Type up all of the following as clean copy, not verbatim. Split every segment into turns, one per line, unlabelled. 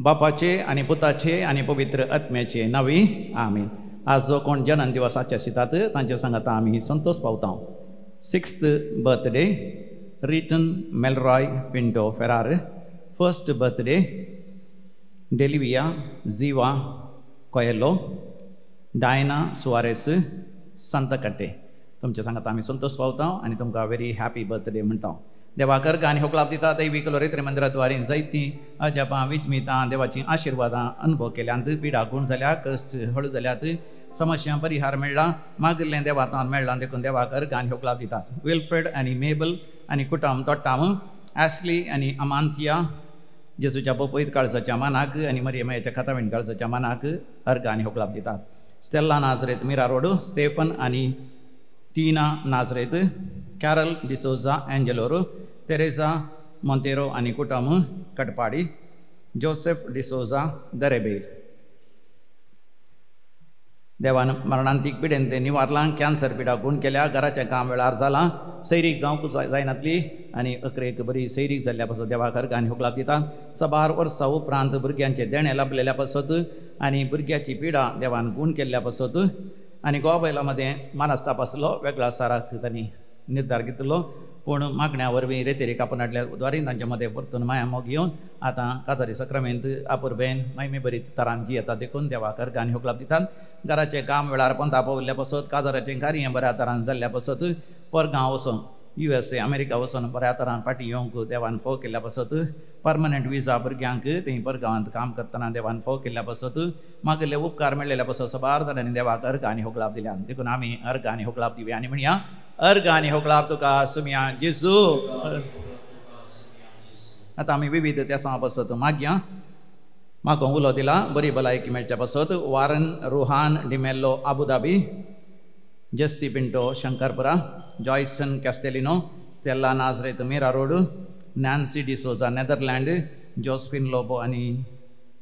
बापाचे आणि पुताचे आणि पवित्र आत्म्याचे नावी आमीन. आज जो कोण जन्म दिवस आचरतात तांचे सांगता आम्ही संतोष पावता. 6th birthday return Melroy Pinto Ferrar. 1st birthday Delivia Ziva Coelho. Diana Suares Santhakatte. तुमचे सांगता आम्ही संतोष पावता आणि तुमकां व्हेरी हॅपी बर्थडे म्हणटा. देवाकर गाणी होकलाप दिता दैवीक लोरित्र मंदिराद्वारे जायती अजापां विचमितां देवाची आशिर्वादां अनुभव केल्यांत. पिडा गुण जाल्या, कश्ट हळू जाल्यात, समस्या परिहार मेळ्ळा, मागिल्लें देवातान मेळ्ळां देखून देवाकर गाणी होकलाप दितात. विल्फ्रेड आनी मेबल आनी कुटुंब तोट्टाम, ॲस्ली आनी अमांथिया जेसूच्या पपईत काळजाच्या मानाक आनी मरियमाच्या खातावीण काळजाच्या मानाक अर्गांनी होकलाप दितात. स्टेल्ला नाझरेत मिरा रोड, स्टेफन आनी टीना नाझरेत, कॅरल डिसोजा एंजेलोर, तेरेसा मोंतेरो आनी कुटुंब कटपाडी, जोसेफ डिसोजा दरेबे. देवान मरणांतीक पिडेन ते निवारलां. कॅन्सर पिडा गुण केल्या. घराचें काम वेळार जालां. सैरीक जावंक जायनातली आनी अकरेक बरी सैरीक जाल्ल्या पासत देवाकर गाणी होकलाप दिता. 6 वर्सां उपरांत भुरग्यांचे देणे लाभलेल्या पासत आनी भुरग्याची पिडा देवान गुण केल्ल्या पासत आनी गोवायला मध्ये मानस्ताप आसलो. वेगळा साराक तांणी निर्धार घेतलो, पूण मागण्या वरवीं रेतेरेक आपणाटल्या उद्वारीन तांचे मदें परतून माया मोग घेवन आतां काजारी सक्रामेंत आपुरबेन मायमे बरी तरान जी येता देखून देवाकर गाणी होकलाप दितात. घराचें काम वेळार पंता पावल्ल्या पासत, काजाराचें कार्य बऱ्या तरान जाल्ल्या पासत, परगांव वचून USA अमेरिका वचून बऱ्या तरान फाटीं येवंक देवान फोव केल्ल्या पासत, परमनंट विजा भुरग्यांक थंय परगांवांत काम करतना देवान फोव केल्ल्या पासत, मागिल्ले उपकार मेळ्ळेल्या पासत सबार जाणांनी देवाक अर्गांनी होकलाप दिल्यान. देखून आमी अर्गांनी होकलाप दिवया आनी म्हणया, अर्गांनी होकलाप तुका सुमया जेजू. आतां आमी विविध त्यासां पासत मागया. म्हाका उलो दिला बरी भलायकी मेळच्या पासत. Warren Ruhan D'Mello Abu Dhabi, Jessie Pinto Shankarpura, Joyson Castelino, Stella Nazareth Mira road, Nancy D'Souza Netherland, Josephine Lobo आनी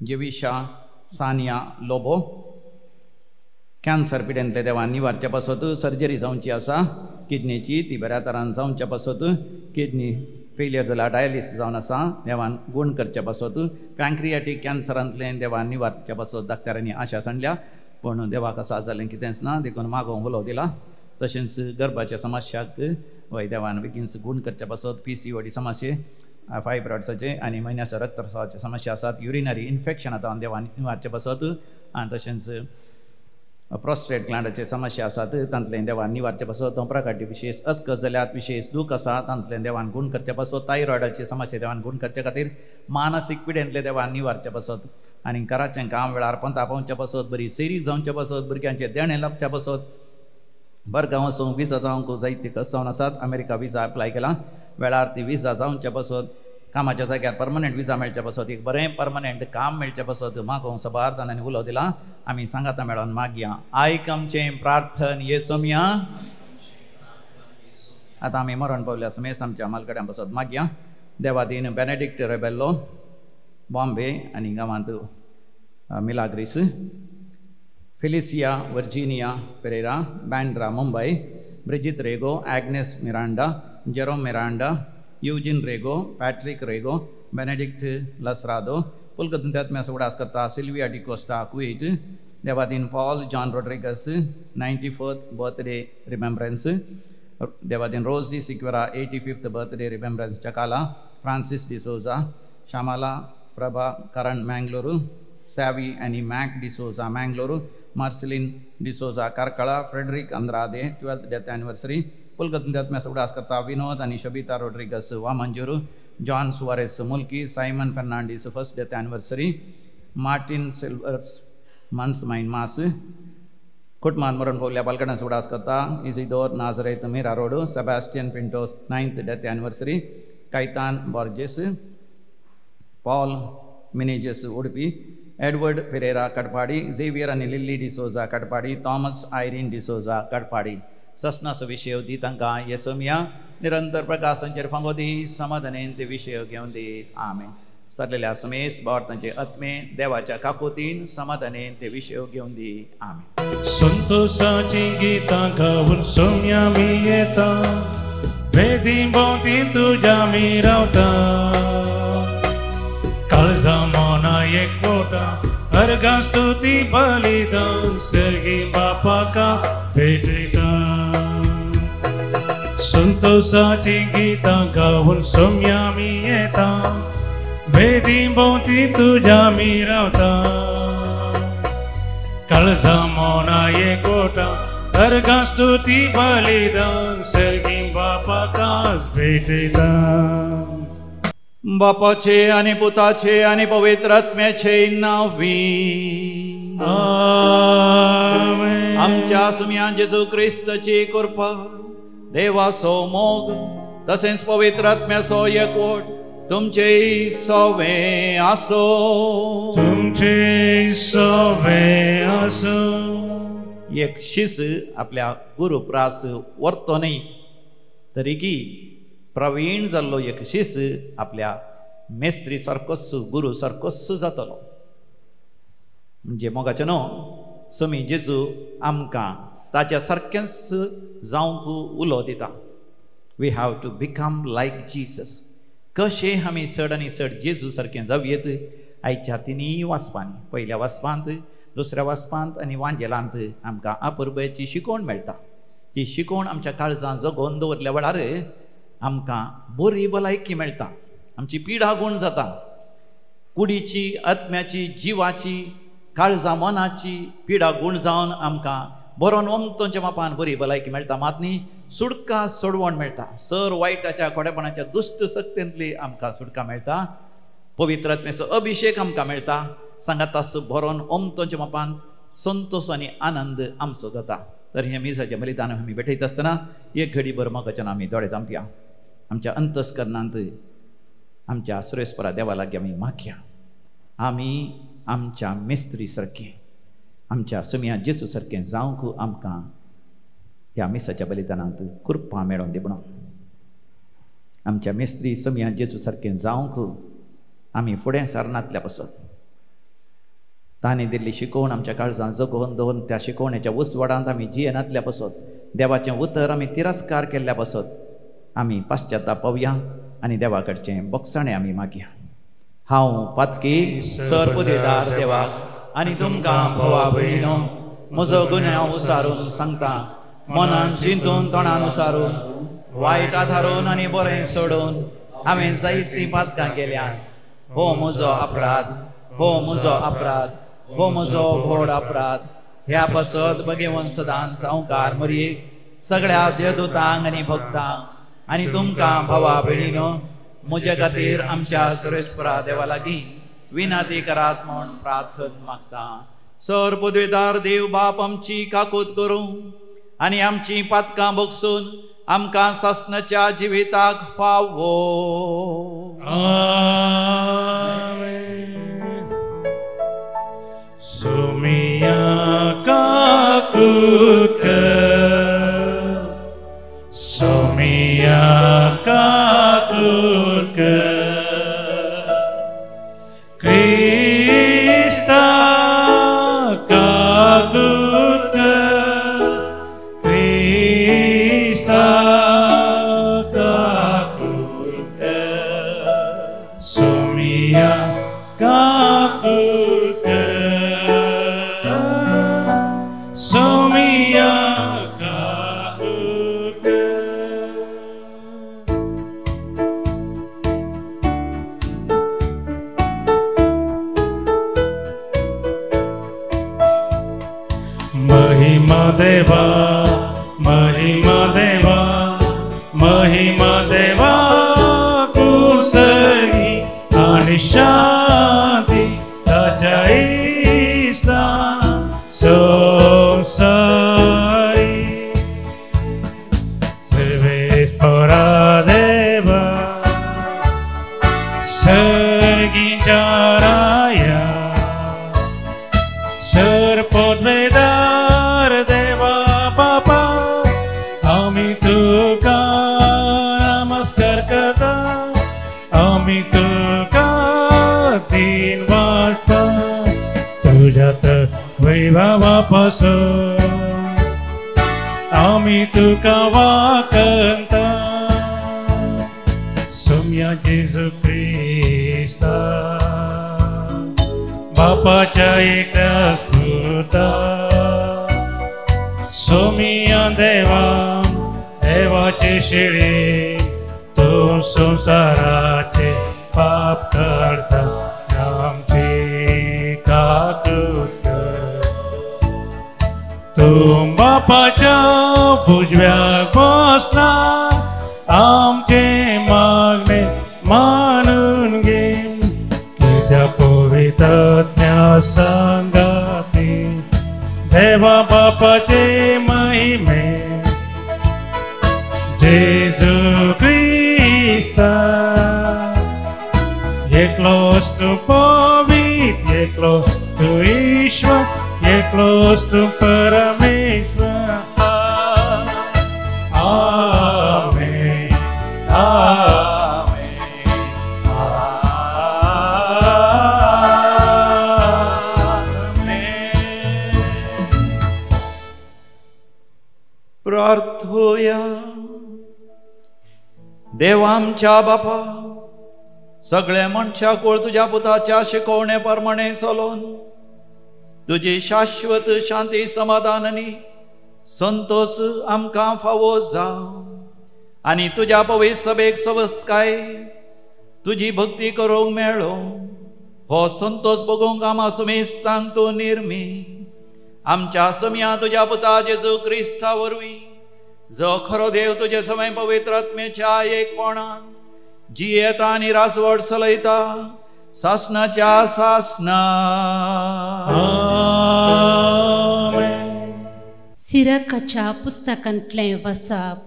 जेविशा सानिया लोबो. कॅन्सर पिडेंतले देवान निवारच्या पासत सर्जरी जावची आसा किडनीची, ती बऱ्या तरान जावच्या पासत. किडनी फेलियर जाला, डायलिसीस जावन आसा, देवान गुण करच्या पासत. पॅन्क्रियाटीक कॅन्सरांतलें देवान निवारच्या पासत डाक्टरांनी आशा सांडल्या, पूण देवाक आसा जालें कितेंच ना. देखून मागोवंक उलो दिला. तशेंच गर्भाच्या समस्याक वय देवान बेगीनच गुण करच्या पासत. PCOD समस्ये, फायब्रॉइड्साचे आनी म्हयन्याच्या रक्तस्रावाचे समस्या आसात. युरिनरी इन्फेक्शन आतां देवान निवारचे पासत. आनी तशेंच प्रोस्टेट ग्लँडाचे समस्या आसात, तांतलें देवान निवारचे पासत. धोंपराकाटी विशेष अस्कस जाल्यात, विशेष दूख आसा, तांतलें देवान गुण करचे पासत. थायरॉयडाचे समस्या देवान गुण करचे खातीर मानसीक पिडेंतले देवान निवारचे पासत. आनी घराचें काम वेळार पंता पावच्या पासत, बरी सैरीक जावचे पासत, भुरग्यांचे देणे लाभच्या पासत. परगांव वचूंक विजा जावंक जायती कस जावन आसात. अमेरिका विजा अप्लाय केला, वेळार ती विजा जावच्या पासत. कामाच्या जाग्यार परमनंट विजा मेळच्या पासत, एक बरें परमनंट काम मेळचें पासत. म्हाका सबार जाणांनी उलो दिला. आमी सांगाता मेळोन मागया. आयक आमचें प्रार्थन येसुम्या. आतां आमी मरण पावल्या समेस आमच्या मालकड्यां पासत मागया. देवादीन बेनेडिक्ट रेबेल्लो बॉम्बे आनी गांवांत Milagres, Felicia Virginia Pereira Bandra Mumbai, Bridget Rego, Agnes Miranda, Jerome Miranda, Eugene Rego, Patrick Rego, Benedict Lasrado. पुलकत्म्यास उडास करता सिल्विया डिकोस्टा कुवेट. देवादीन Paul John Rodrigues 94th birthday remembrance. देवादीन Rosy Sequeira 85th birthday remembrance Chakala. Francis D'Souza, Shyamala Prabha Karan Mangaluru, Savvy आणि Mac D'Souza Mangaluru, Marcelline D'Souza Karkala, Frederick Andrade 12th death anniversary. पुलकत्म्यास उडास करता विनोद आणि Shobhita Rodrigues Vamanjooru, John Suares Mulki, Simon Fernandes 1st death anniversary, Martin Silvers month's mind mass. कुटुंबान मरण पावल्या बालकडांस उडास करता Isidore Nazareth Mira road, Sebastian Pintos 9th death anniversary, Caetan Borges, Paul Menezes Udupi, Edward Ferreira Kadapadi, Xavier आणि Lilly D'Souza Kadapadi, Thomas Irene D'Souza Kadapadi. ससनास विषय दी तांकां येसुम्या. निरंतर प्रकाश तांचेर फांगो दी, समाधानेन ते विशय घेवन दी. आमेन. सरलेल्या समेस बावर्तांचे आत्मे देवाच्या काकोतीन समाधानेन ते विषय घेऊन दी. आमेन.
संतोषाची गीता गाऊन सोम्या मी येता, वेदी भोवती तुझ्या मी रावता. काळजा मना एकवटा, अर्घा स्तुती बलिदान सर्गी बापाका भेटता. संतोषाची गीता गाऊन सोम्या मी येता, वेदी भोवती तुझ्या मी रावता. काळजा मना एकवटा, अर्घा स्तुती बलिदान सर्गी बापाकाच भेटता.
बापाचे आणि पुताचे आणि पवित्र आत्म्याचे नावी.
आमेन.
आमच्या सुम्या जेजू ख्रिस्ताची कृपा, देवाचो मोग तसेच पवित्र आत्म्याचो एकवट तुमचे सवे आसो.
तुमचे सवे आसो.
एक शिस आपल्या गुरुप्रास वर्तो नाही तरी की प्रवीण जाल्लो एक शिस आपल्या मेस्त्री सारकोच गुरु सारकोच जातलो. म्हणजे मोगाचे न्हू, सुमी जेजू आमकां ताच्या सारकेंच जावंक उलो दिता. We have to become like Jesus. कशें आमी चड आनी चड जेजू सारकें जावयेत आयच्या तिनी वाचपांनी, पयल्या वाचपांत, दुसऱ्या वाचपांत आनी वांजेलांत आमकां अपुर्बायेची शिकवण मेळटा. ही शिकवण आमच्या काळजांत जगोवन दवरल्या वेळार आमकां बरी भलायकी मेळटा. आमची पिडा गूण जाता. कुडीची, आत्म्याची, जिवाची, काळजा मनाची पिडा गूण जावन आमकां बरोन ओमतोच्या मापान बरी भलायकी मेळटा. मात न्ही, सुडका सोडवण मेळटा. सर वायटाच्या खोडेपणाच्या दुश्ट सक्तेंतली आमकां सुटका मेळटा. पवित्र आत्म्याचो अभिषेक आमकां मेळटा. सांगात तास बरोन ओमतोच्या मापान संतोष आनी आनंद आमचो जाता. तर हे मिसाचें बलिदान आमी भेटयत आसतना एक घडीभर मोगाच्यान आमी दोळे धांपया. आमच्या अंतस्करणांत आमच्या सुरेस्परा देवा लागीं आमी मागया. आमी आमच्या मेस्त्री सारकें, आमच्या सुम्या जेजू सारकें जावंक आमकां ह्या मिसाच्या बलिदानांत कृपा मेळोवन दी म्हणून. आमच्या मेस्त्री सुम्या जेजू सारकें जावंक आमी फुडें सरनातल्या पासून ताणें दिल्ली शिकवण आमच्या काळजांत जगोवन दवरून त्या शिकवणेच्या उसवडांत आमी जियेनातल्या पासून देवाचें उतर आमी तिरस्कार केल्ल्या पासून आमी पाश्चात्ताप पावया आनी देवा कडचें बोगसाणें आमी मागया. हांव पातकी सर उदेदार देवाक आनी तुमकां भोवा भयणीनो म्हजो गुन्यांव उसारून सांगता. मनान चिंतून तोंडान उसारून वायट आधारून आनी बरें सोडून हांवें जायतीं पातकां केल्यात. हो म्हजो अपराध, हो म्हजो अपराध, हो म्हजो व्हड अपराध. ह्या पासत भगेवन सदांच संवकार मरयेक सगळ्या देवदूतांक आनी भक्तांक आनी तुमकां भावा भयणीनो म्हजे खातीर आमच्या सुरेस्परा देवा लागीं विनाती करात म्हूण प्रार्थन मागता. सर पदवेदार देव बाप आमची काकूत करूं आनी आमची पातकां भोगसून आमकां सासणाच्या जिविताक फावो.
सुमिया काकूत कर, सुमिया काकूत कर, क्रिस्ता काकूत कर, क्रिस्ता काकूत कर, सुमिया काकूत कर, सुमिया काकूत कर. महिमा देवा, महिमा देवा, महिमा देवा कुसरी आणि शांती ताच्या इस्तान संसारी. सर्वेश्वरा देवा सर्गींच्या राया, सरपदवेदार देवा बापा आमी तुका नमस्कार करता, आमी तुका वैभवापासून आम्ही तुका वाकंता सोम्या जेजू ख्रिस्ता बापाच्या एकट्या पुता सोमिया देवा देवाचे शेळे तू संसाराचे पाप करता आमचे काकूत तू बापाच्या उजव्याक बसला आमचे मागणे मानून घे तुझ्या पवित्र संगाती देवा बापाचे महिमे जेजू ख्रिस्ता एकलोस तू पवित्र एकलोस तू ईश्वर एकलोस तू परमेश्वर आमेन आमेन आमेन
प्रार्थूया देव आमच्या बापा सगळे मनशाक तुझ्या पुताच्या शिकवणे प्रमाणे चलोन तुझी शाश्वत शांती समाधानानी संतोष आमकां फावो जावं आनी तुझ्या पवित्र सभेक सवस्काय तुझी भक्ती करूंक मेळो हो संतोष भोगूंक आमा समेस्तांक तूं निर्मी आमच्या समिया तुझ्या पुता जेजू क्रिस्ता वरवीं जो खरो देव तुझे समय पवित्र आत्म्याच्या एकपणान जियेता आनी रासवड चलयता सासनाच्या सासना
सिरकाच्या पुस्तकांतलें वचप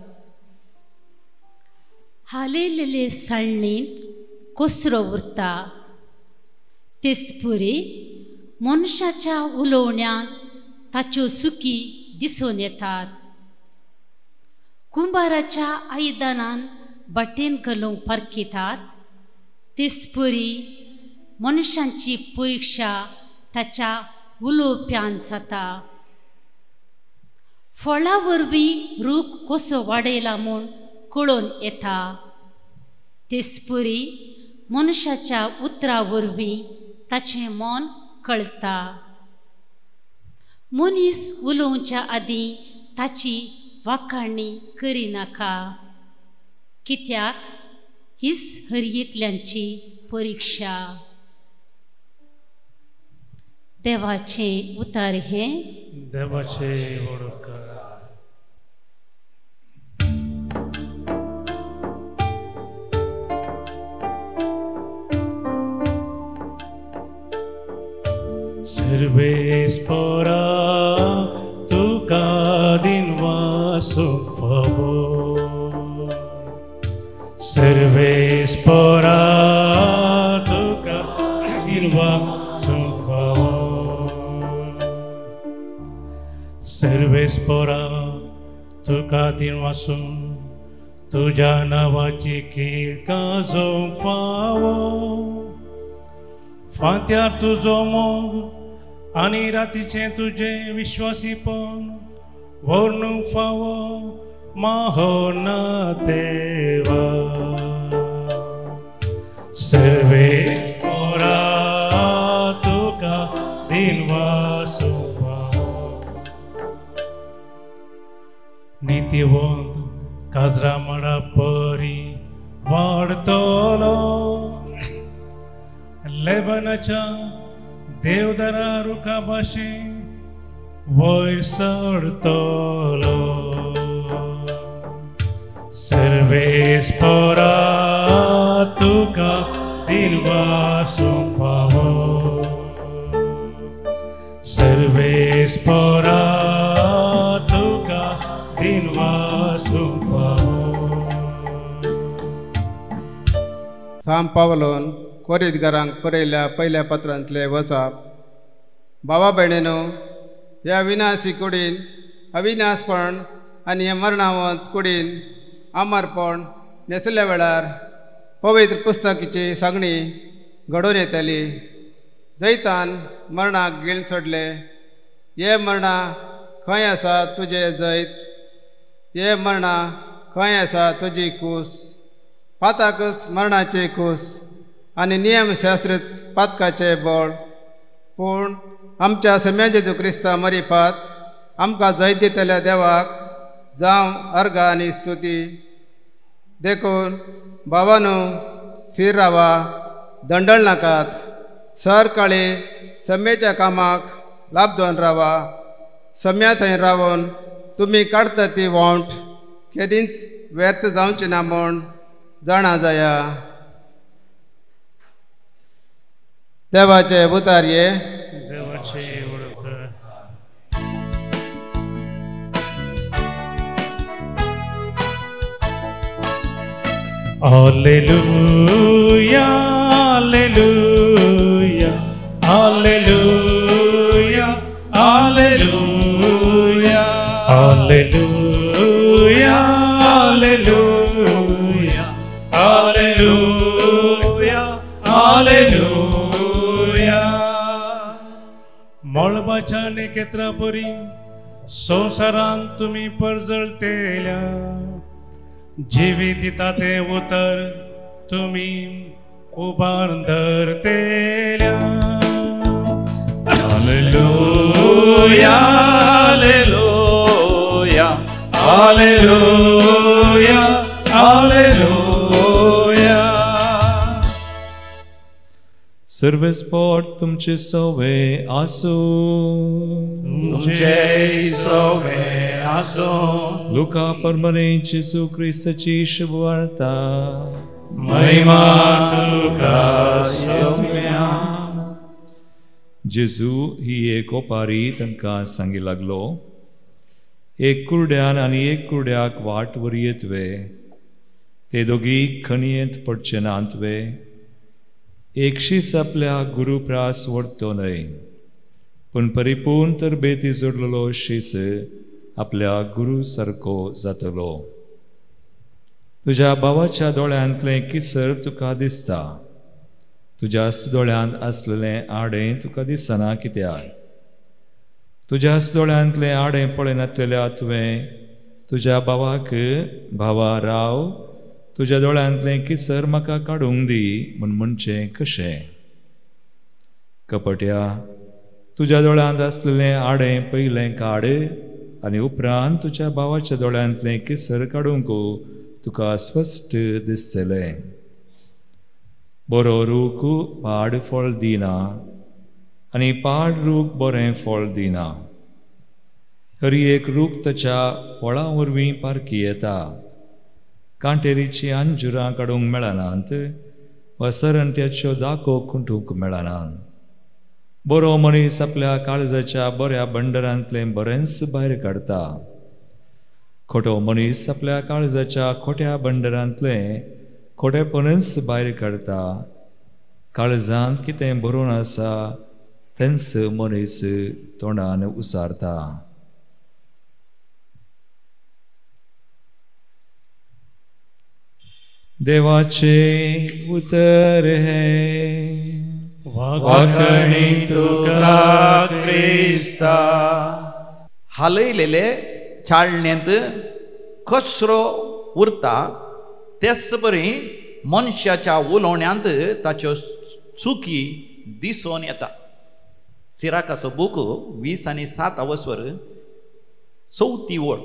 हालयलेले साळणेंत कोसरो उरता तेचपुरी मनशाच्या उलोवण्यांत ताच्यो चुकी दिसून येतात कुंभाराच्या आयदनान बटेन घालूंक परकितात तेचपुरी मनशांची परीक्षा ताच्या उलोवप्यान जाता फळां वरवीं रूख कसो वाडयला म्हूण कळोवन येता तेचपुरी मनशाच्या उतरा वरवीं ताचें मन कळटा मनीस उलोवच्या आदीं ताची वाखाणणी करिनाका कित्याक हीच हरयेंतल्यांची परीक्षा देवाचें उतार हें
देवाचे वडोवकार सर्वेस्परा तुका दिनवासूंक फावो सर्वेस्परा तुका दिनवासूंक फावो सर्वेस्परा तुका दिनवासून तुझ्या नावाची कीर्तन जावंक फावो फांत्यार तुजो मोग आनी रातीचें तुजें विश्वासीपण वर्णूंक फावो माहोना देवा सर्वेस्परा तुका दिनवासूंक फावो नित्यवंत काजरा मळा परी वाडतलो लेबनाच्या देवदारा रुखा भाशेन वयर सरतलो सर्वेस्परा तुका दिनवासूंक फावो सर्वेस्परा तुका दिनवासूंक फावो
सांत पावलोन कोरिंथकारांक बरयल्या पहिल्या पत्रांतले वचप भावा भयणीनो ह्या विनाशी कुडीन अविनाशपण आनी मरणावंत कुडीन अमरपण नेसल्या वेळार पवित्र पुस्तकाची सांगणी घडोवन येतली जैतान मरणाक गिळ सोडले ये मरणा खंय आसा तुजें जैत, ये मरणा खंय आसा तुजी कूस. पाताकच मरणाचे कूस आनी नियमशास्त्र पातकाचे बळ. पूण आमच्या सम्या जेजू क्रिस्ता मरिपात आमकां जैत दितल्या देवाक जावं अर्घ आनी स्तुती. देखून भावानो स्थिर रावा, दंडळ नाकात. सर काळी सम्येच्या कामाक लाभदोन रावा. सम्या थंय रावून तुमी काडटा ती वांट केदींच व्यर्थ जावची ना म्हूण जाणा जाया. देवाचे उतार्ये.
देवाचे वळख. Alleluia, alleluia, alleluia, alleluia, alleluia, alleluia, alleluia, alleluia. मळबाच्या नेकेत्रा परी संसारांत तुम्ही परजळतेल्या, जिवीत दिता ते उतर तुम्ही उबारून धरतेल्या. Alleluia, alleluia, alleluia, alleluia.
सर्व स्पॉट तुमचे सवे आसो,
तुमचे सवे आसो.
लुका परमने जेजू ख्रिस्ताची शुभ वार्ता.
महिमा तुका सौम्या.
जेजू ही एक ओपारी तांकां सांगी लागलो, एक कुरड्यान आनी एक कुरड्याक वाट वर येतवे, ते दोगी खणयेंत पडचे नातवे. एकशीच आपल्या गुरुप्रास वरतो न्हय, पूण परिपूर्ण तरबेती जोडलेलो शीस आपल्या गुरू सारको जातलो. तुज्या भावाच्या दोळ्यांतलें किसर तुका दिसता, तुज्याच दोळ्यांत आसलेलें आडें तुका दिसना कित्याक. तुज्याच दोळ्यांतलें आडें पळयनातलेल्या तुवें तुज्या भावाक भावा राव, तुज्या दोळ्यांतलें किसर म्हाका काडूंक दी म्हूण म्हणचें कशें. कपट्या, तुज्या दोळ्यांत आसलेलें आडें पयलें काड आनी उपरांत तुज्या भावाच्या दोळ्यांतलें किसर काडूंक तुका स्पश्ट दिसतलें. बरो रूख पाड फळ दिना आनी पाड रूख बरें फळ दिना. खरी एक रूख ताच्या फळां वरवीं पारखी येता. कांटेरीची अंजुरां काडूंक मेळनात वा सरंत्याच्यो दाखो खुंटूंक मेळनात. बरो मनीस आपल्या काळजाच्या बऱ्या भंडारांतलें बरेंच भायर काडटा. खोटो मनीस आपल्या काळजाच्या खोट्या भंडारांतलें खोटेपणच भायर काडटा. काळजांत कितें भरून आसा तेंच मनीस तोंडान उसारता. देवाचे उतर है
वाखणी तुका क्रिस्ता.
हालयलेले चाळणेंत कचरो उरता, तेच परी मनशाच्या उलोवण्यांत ताच्यो चुकी दिसून येता. सिराकाचो बूक 20 आनी 7 वसवर 4थी वळ.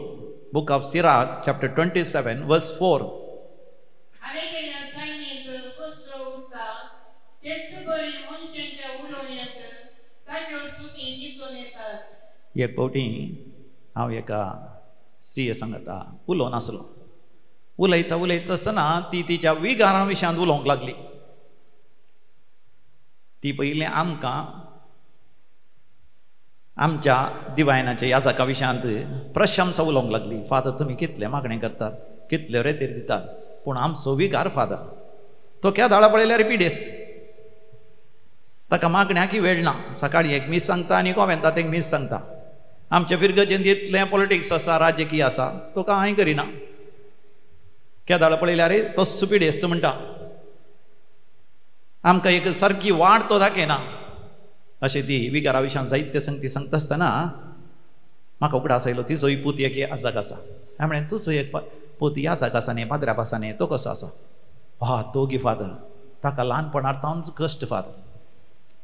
बुक ऑफ सिराक चॅप्टर 27 वर्स 4. एक फावटी हांव एका स्त्रिये सांगता उलोवन आसलो. उलयता उलयता आसतना ती तिच्या विगारां विशयांत उलोवंक लागली. ती पयलीं आमकां आमच्या दिवायनाच्या याजका विशयांत प्रशंसा उलोवंक लागली. फादर तुमी कितले मागणें करतात, कितले रेतेर दितात, पूण आमचो विगार फादर तो केदाळा पळयल्यार पिडेस्त. ताका मागण्याकी वेळ ना. सकाळीं एक मीस सांगता आनी कोवेंतात एक मीस सांगता. आमच्या फिरगजेंत इतलें पॉलिटिक्स आसा, राजकीय आसा, तो कांय करिना. केदाळ पळयल्यार तो सुपिडेस्त म्हणटा. आमकां एक सारकी वाट तो दाखयना. अशें ती विगारा विशयान जायते संगती सांगता आसतना म्हाका उगडास आयलो तिजोय पूत एक ह्या जागा आसा. हांवें म्हळें तुजो एक पूत ह्या जागा आसा न्ही, पाद्र्या आसा न्ही, तो कसो आसा? दोगी फादर. ताका ल्हानपणांतावन कश्ट फादर.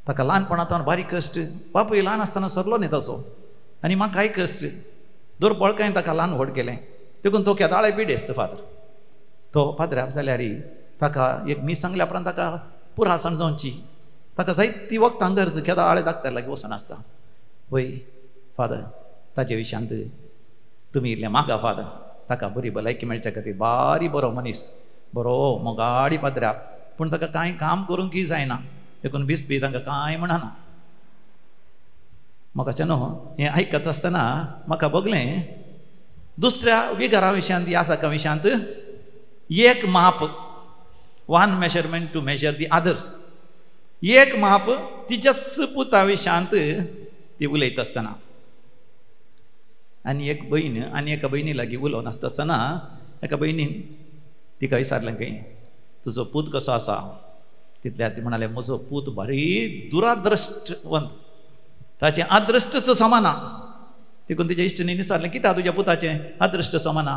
ताका ल्हानपणांतावन बारीक कश्ट. बापूय ल्हान आसतना सरलो न्ही तसो, आनी म्हाकाय कश्ट. दुर्बळकाय ताका ल्हान व्हड केलें. देखून तो केदाळे पिडेस्त फादर. तो पाद्र्याप जाल्यार ताका एक मीस सांगल्या उपरांत ताका पुराय समजोवची. ताका जायती वखदां गरज केदाळे धाकट्या लागीं वचून आसता. वय फादर, ताचे विशयांत तुमी इल्लें मागा फादर. ताका बरी भलायकी मेळच्या खातीर बारी बरो मनीस, बरो मोगाडी पाद्र्याप. पूण ताका कांय काम करूंकय जायना. देखून बिस्त बी तांकां कांय म्हणना. म्हाका न्हू हें आयकत आसतना म्हाका बगलें दुसऱ्या विगारा विशयांत, ह्या जागा विशयांत एक माप, one measurement to measure the others. एक माप तिच्याच पुता विशयांत ती उलयत आसतना. आनी एक भयण आनी एका भयणी लागीं उलोवन आसतना एका भयणीन तिका विचारलें खंय, तुजो पूत कसो आसा? तितल्यार ती म्हणाले, म्हजो पूत बरी दुरादृश्टवंत, ताचें अदृश्टच समाना. देखून तिच्या इश्टिनीन विचारलें, कित्याक तुज्या पुताचें अदृश्ट समाना?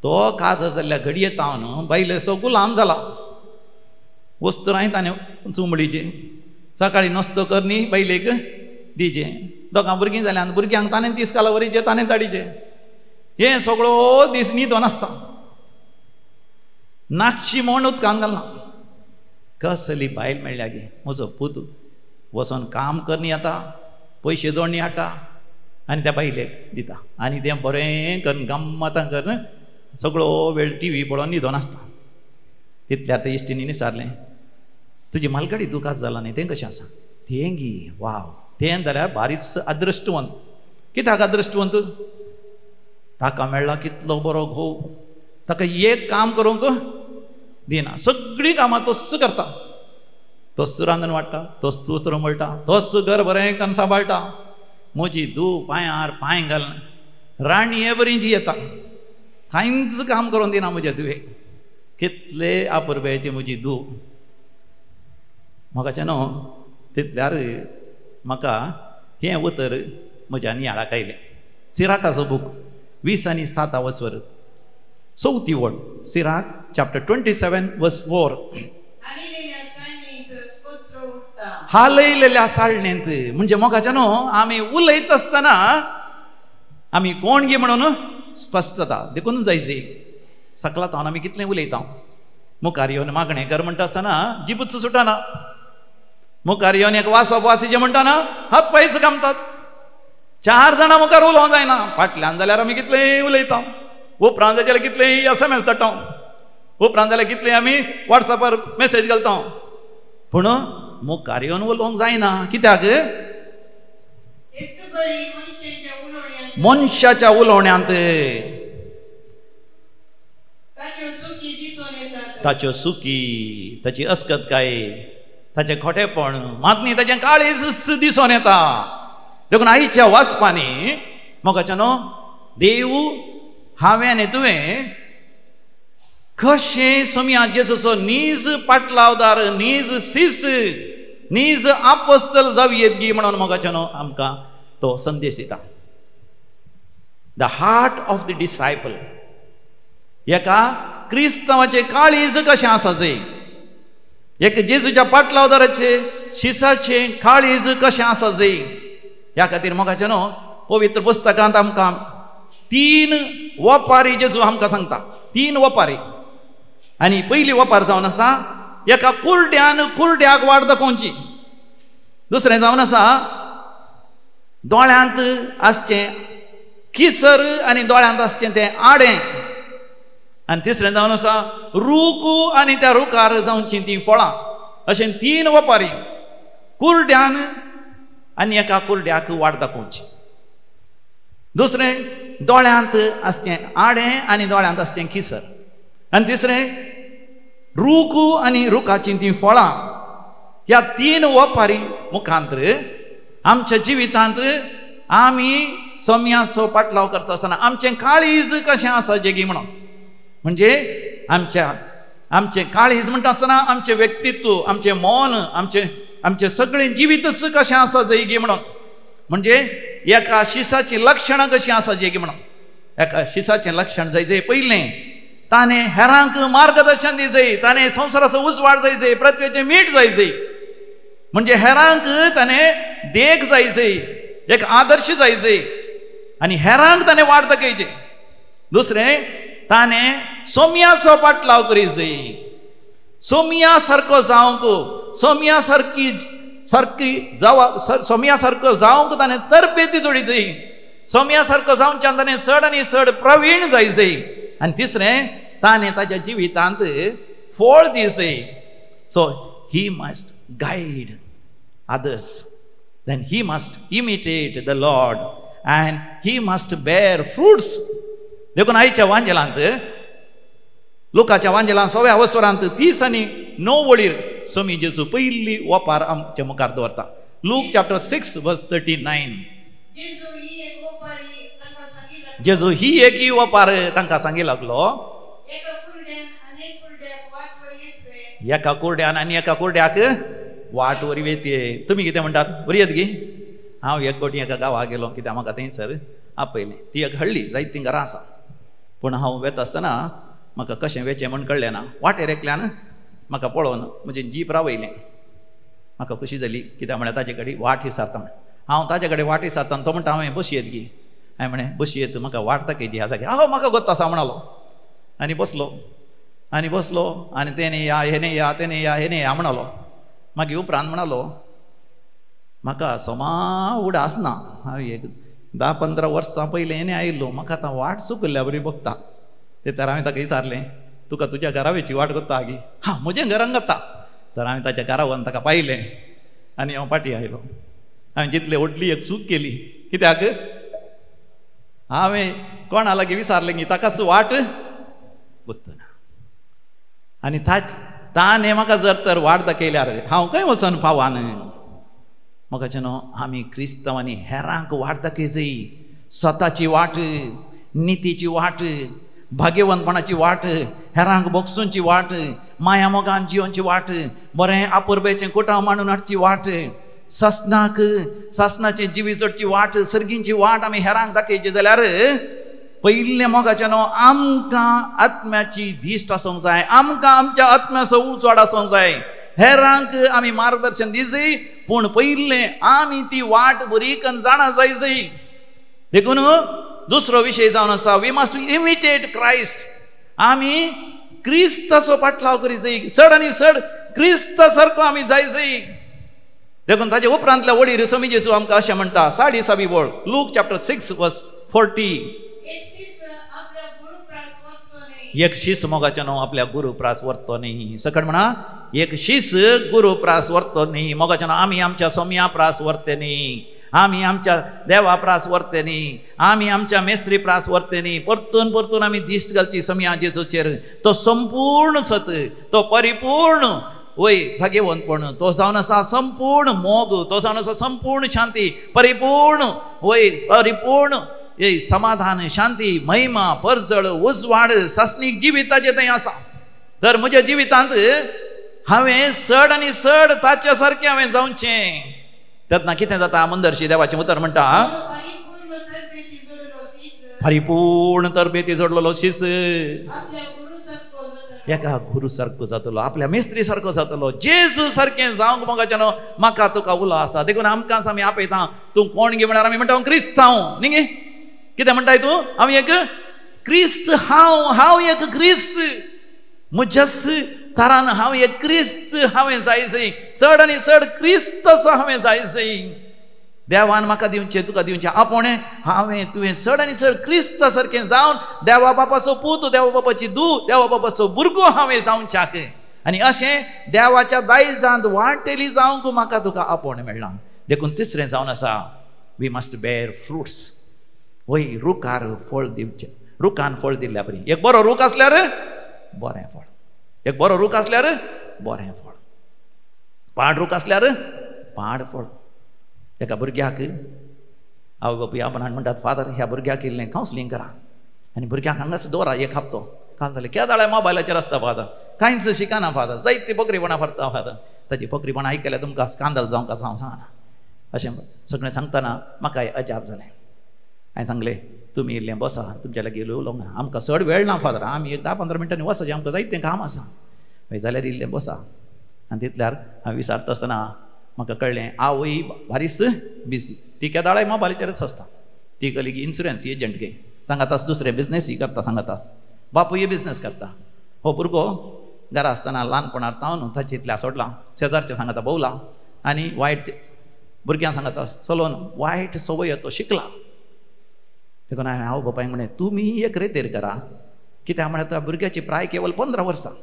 तो काजर जाल्ल्या घडयेत हांव बायलेचो गुलाम जाला. वस्त रायत आनी चुंबडीचे, सकाळी नस्तो कर न्ही बायलेक दिजे. दोगां भुरगीं जाल्यार भुरग्यांक ताणें तीस कालावरीचे, ताणें ताडीचे. हें सगळो दीस न्हिदोन आसता. नाकशी म्हण उदकान घालना. कसली बायल मेळ्ळ्या गे म्हजो पूत. वचोन काम करनी येता, पयशे जोडणी हाडटा आनी त्या बायलेक दिता. आनी तें बरें करून गम्मतां करून सगळो वेळ टीव्ही पळोवन न्हिदोन आसता. तितल्यार ते इश्टिनीन विचारलें, तुजी मालगाडी दुकास जाला न्ही, तें कशें आसा? तें गी वाव, तें जाल्यार बारीच अदृश्टवंत. कित्याक अदृश्टवंत? ताका मेळ्ळा कितलो बरो घोव. ताका एक काम करूंक दिना. सगळीं कामां तस्स करता. तस्स रांदून वाडटा, तस्स उचरो मळटा, तस्स घर बरें करून सांबाळटा. म्हजी धूव पांयार पांय घालून राणी बरी जी येता, कांयच काम करून दिना म्हज्या धुवेक. कितले आपुरबायेची म्हजी धूव. म्हाका न्हू तितल्यार म्हाका हें उतर म्हज्या नियाळाक आयलें. सिराकाचो बूक 20 आनी 7 वचवर 4थी वड. सिराक चॅप्टर 27 वर्स 4. हालयलेल्या साळणेंत. म्हणजे म्हाका न्हू आमी उलयत आसतना आमी कोण गे म्हणून स्पश्ट जाता. देखून जायचे सकला तावन आमी कितलें उलयता. मुखार येवन मागणें कर म्हणटा आसतना जिबूच सुटना. मुखार येवन एक वासप वासिचें म्हणटाना हात पांयच कामतात. 4 जाणां मुखार उलोवंक जायना. फाटल्यान जाल्यार आमी कितलें उलयता. उपरांत जाल्यार कितलें SMS धाडटा. उपरांत जाल्यार कितलें आमी वॉट्सॅपार मेसेज घालता. पूण मुखार येवन उलोवंक जायना. कित्याक? मनशाच्या उलोवण्यांत ताच्यो सुकी, ताची अस्कतकाय, ताचें खोटेपण, मात न्ही ताचें काळीज दिसून येता. देखून आयच्या वाचपांनी म्हाका न्हू देव हांवें आनी तुवें कशें सोम्या जेजूचो नीज पाटलावदार, नीज सीस, नीज आपोस्तल जावयेत गी म्हणून म्हाका न्हू आमकां तो संदेश दिता. The heart of the disciple. एका क्रिस्तांवाचें काळीज कशें आसा जाय. एक जेजूच्या पाटलावदाराचे शिसाचें काळीज कशें आसा जाय. ह्या खातीर म्हाका न्हू पवित्र पुस्तकांत आमकां 3 वपारी जेजू आमकां सांगता. 3 वपारी. आनी पयली वपार जावन आसा एका कुरड्यान कुरड्याक वाट दाखोवची. दुसरें जावन आसा दोळ्यांत आसचें किसर आनी दोळ्यांत आसचें तें आडें. आनी तिसरें जावन आसा रूख आनी त्या रुखार जावची तीं फळां. अशें 3 वपारी कुरड्यान आनी एका कुरड्याक वाट दाखोवची. दुसरें दोळ्यांत आसचें आडें आनी दोळ्यांत आसचें किसर. आनी तिसरें रूख आनी रुखाचीं तीं फळां. ह्या 3 वपारी मुखांतर आमच्या जिवितांत आमी सोम्याचो पाटलाव करता आसतना आमचें काळीज कशें आसा जेगी म्हणून. म्हणजे आमचें काळीज म्हणटा आसतना आमचें व्यक्तित्व, आमचें मन, आमचें सगळें जिवीतच कशें आसा जैगी म्हणून. म्हणजे एका शिसाची लक्षणां कशी आसा जे की म्हणून एका शिसाचें लक्षण जायचें पयलें ताणें हेरांक मार्गदर्शन दिवचें, ताणें संवसाराचो उजवाड जायचें, पृथ्वीचें मीठ जायचें, म्हणजे हेरांक ताणें देख जायचें, एक आदर्श जायचें आनी हेरांक ताणें वाट दाखयचें. दुसरें ताणें सोम्याचो पाटलाव करीचें, सोम्या सारको जावंक, सोम्या सारकी सोम्या सारको जावंक ताणें तरबेती जोडीची, सोम्या सारको जावच्यान ताणें चड आनी चड प्रवीण जायचें. आनी तिसरें ताणें ताच्या जिवितांत फळ दिवचें. So he must guide others, then he must imitate the Lord and he must bear fruits. देखून आयच्या वांजेलांत लुकाच्या वांजेलांत 6व्या वसरांत 30 आनी 9 वळीर स्वामी जेजू पयली वपार आमच्या मुखार दवरता. लूक चॅप्टर 6 वर्स 39. जेजू ही एक वपार तांकां सांगी लागलो, एका कुरड्यान आनी एका कुरड्याक वाट वरी वेते. तुमी कितें म्हणटात? बरी येत गी. हांव एक कोटी एका गांवाक गेलो, कित्याक म्हाका थंयसर आपयलें. ती एक हळ्ळी, जायतीं घरां आसा, पूण हांव वेता आसतना म्हाका कशें वेचें म्हण कळ्ळें ना. वाटेर एकल्यान म्हाका पळोवन म्हजें जीप रावयलें. म्हाका खुशी जाली, कित्याक म्हळ्यार ताजे कडेन वाट विचारता. हांव ताजे कडेन वाट विचारता, तो म्हणटा हांवें बशी येत गी. हांवें म्हळें बशी येत, म्हाका वाट दाखयची ह्या जाग्यार. हांव म्हाका गोत्ता आसा म्हणालो आनी बसलो आनी तेणे या हेणे या तेणे या हेणे या म्हणालो. मागीर उपरांत म्हणालो म्हाका सोमा उडास ना, हांव एक 10-15 वर्सां पयलीं हेणे आयिल्लो, म्हाका आतां वाट चुकल्या बरी बघता. ते तर हांवें ताका विचारलें, तुका तुज्या घरा वेची वाट कोत्ता गी? हां, म्हजें घरान घाता. तर हांवें ताच्या घरा व्हरून ताका पायलें आनी हांव फाटीं आयलो. हांवें जितले व्हडली एक चूक केली. कित्याक? हांवें कोणा लागीं विचारलें की ताकाच वाट गुंतना. आनी ताणें म्हाका जर तर वाट दाखयल्यार हांव खंय वचोन पावान. म्हाका न्हू आमी क्रिस्तांवांनी हेरांक वाट दाखयची. स्वताची वाट, नितीची वाट, भाग्यवंतपणाची वाट, हेरांक बोगसूंची वाट, माया मोगान जिवनची वाट, बरें आपुरबेचें कुटाव मांडून हाडची वाट, सासणाचें जिवी जोडची वाट, सर्गींची वाट आमी हेरांक दाखयची जाल्यार पयलें मोगाचें न्हू आमकां आत्म्याची दिश्ट आसूंक जाय. आमकां आमच्या आत्म्याचो उजवाड आसूंक जाय. हेरांक आमी मार्गदर्शन दिवचें, पूण पयलें आमी ती वाट बरी करून जाणा जायची. देखून दुसरो विशय जावन आसा, वी मस्ट इमिटेट क्रायस्ट. आमी क्रिस्ताचो पाटलाव करीचो, चड आनी चड क्रिस्ता सारको आमी जायचो. देखून ताचे उपरांतल्या वळीर स्वामी जेजू आमकां अशें म्हणटा, 40 वळ, लूक चॅप्टर 6 वर्स 40. एक शीस मोगाचें न्हू आपल्या गुरू प्रास व्हरतो न्ही. सकट म्हणा, एक शीस गुरू प्रास व्हरतो न्ही. मोगाचें न्हू आमी आमच्या सोम्या प्रास व्हरते न्ही, आमी आमच्या देवा प्रास व्हरते न्ही, आमी आमच्या मेस्त्री प्रास व्हरते न्ही. परतून परतून आमी दिश्ट घालची सोम्या जेजूचेर. तो संपूर्ण सत, तो परिपूर्ण वय भाग्यवंतपण, तो जावन आसा संपूर्ण मोग, तो जावन आसा संपूर्ण शांती, परिपूर्ण वय, परिपूर्ण समाधान, शांती, महिमा, परजळ, उजवाड, सासणीक जिविताचें थंय आसा. तर म्हज्या जिवितांत हांवें चड आनी चड ताच्या सारकें हांवें जावचें. तेन्ना कितें जाता? मुंदरशी देवाचें उतर म्हणटा, परिपूर्ण तरबेती जोडलेलो शीस एका गुरू सारको जातलो, आपल्या मेस्त्री सारको जातलो, जेजू सारकें जावंक मोगाचें न्हू म्हाका तुका उलो आसा. देखून आमकां आमी आपयता, तूं कोण गे म्हळ्यार आमी म्हणटा हांव क्रिस्तांव न्ही गे. कितें म्हणटाय तूं? हांव एक क्रिस्त, हांव एक क्रिस्त, म्हज्याच तरान हांव एक क्रिस्त हांवें जायचें. चड आनी चड क्रिस्तसो हांवें जायचें. देवान म्हाका दिवचें, तुका दिवचें आपोणें. तुवें चड आनी चड क्रिस्ता सारकें जावन देवा बापाचो पूत, देवा बापाची दूत, देवा बापाचो भुरगो हांवें जावच्याक. आनी अशें देवाच्या दायजांत वाटेली जावंक म्हाका तुका आपोवणें मेळना. देखून तिसरें जावन आसा, वी मस्ट बेर फ्रुट्स. वय रुखार फळ दिवचें. रुखान फळ दिल्ल्या बरी. एक बरो रूख आसल्यार बरें फळ, एक बरो रूख आसल्यार बरें फळ, पाड रूख आसल्यार पाड फळ. एका भुरग्याक आवय बापूय आपणान म्हणटात, फादर ह्या भुरग्याक इल्लें कावन्सिलींग करा आनी भुरग्याक हांगाच दवरा एक हप्तो. काल जालें केदाळे मोबायलाचेर आसता फादर, कांयच शिकना फादर, जायती पकरीपणां फरता फादर. ताची पकरीपणां आयकल्यार तुमकां स्कांदल जावंक आसा हांव सांगना. अशें सगळें सांगतना म्हाकाय अजाप जालें. हांवें सांगलें तुमी इल्लें बसा, तुमच्या लागीं उलोवंक ना, आमकां चड वेळ ना फादर, आमी एक 10-15 मिनटांनी वचचें, आमकां जायतें काम आसा. जाल्यार इल्लें बसा. आनी तितल्यार हांव विचारता आसतना म्हाका कळ्ळें आवय भारीच बिजी, ती केदाळाय मोबायलाचेरच आसता. ती कली इन्शुरन्स एजंट गे सांगातास, दुसरे बिजनेसय करता सांगातास, बापूय बिजनेस करता. हो भुरगो घरा आसतना ल्हानपणांत हांव ताचे इतल्या सोडलां, शेजारचे सांगाता भोवला आनी वायट भुरग्यांक सांगाता चलोवन वायट सवय तो शिकला. देखून हांव बापायक म्हणें तुमी एक रेतेर करा, कित्याक म्हळ्यार भुरग्याची प्राय केवळ 15 वर्सां.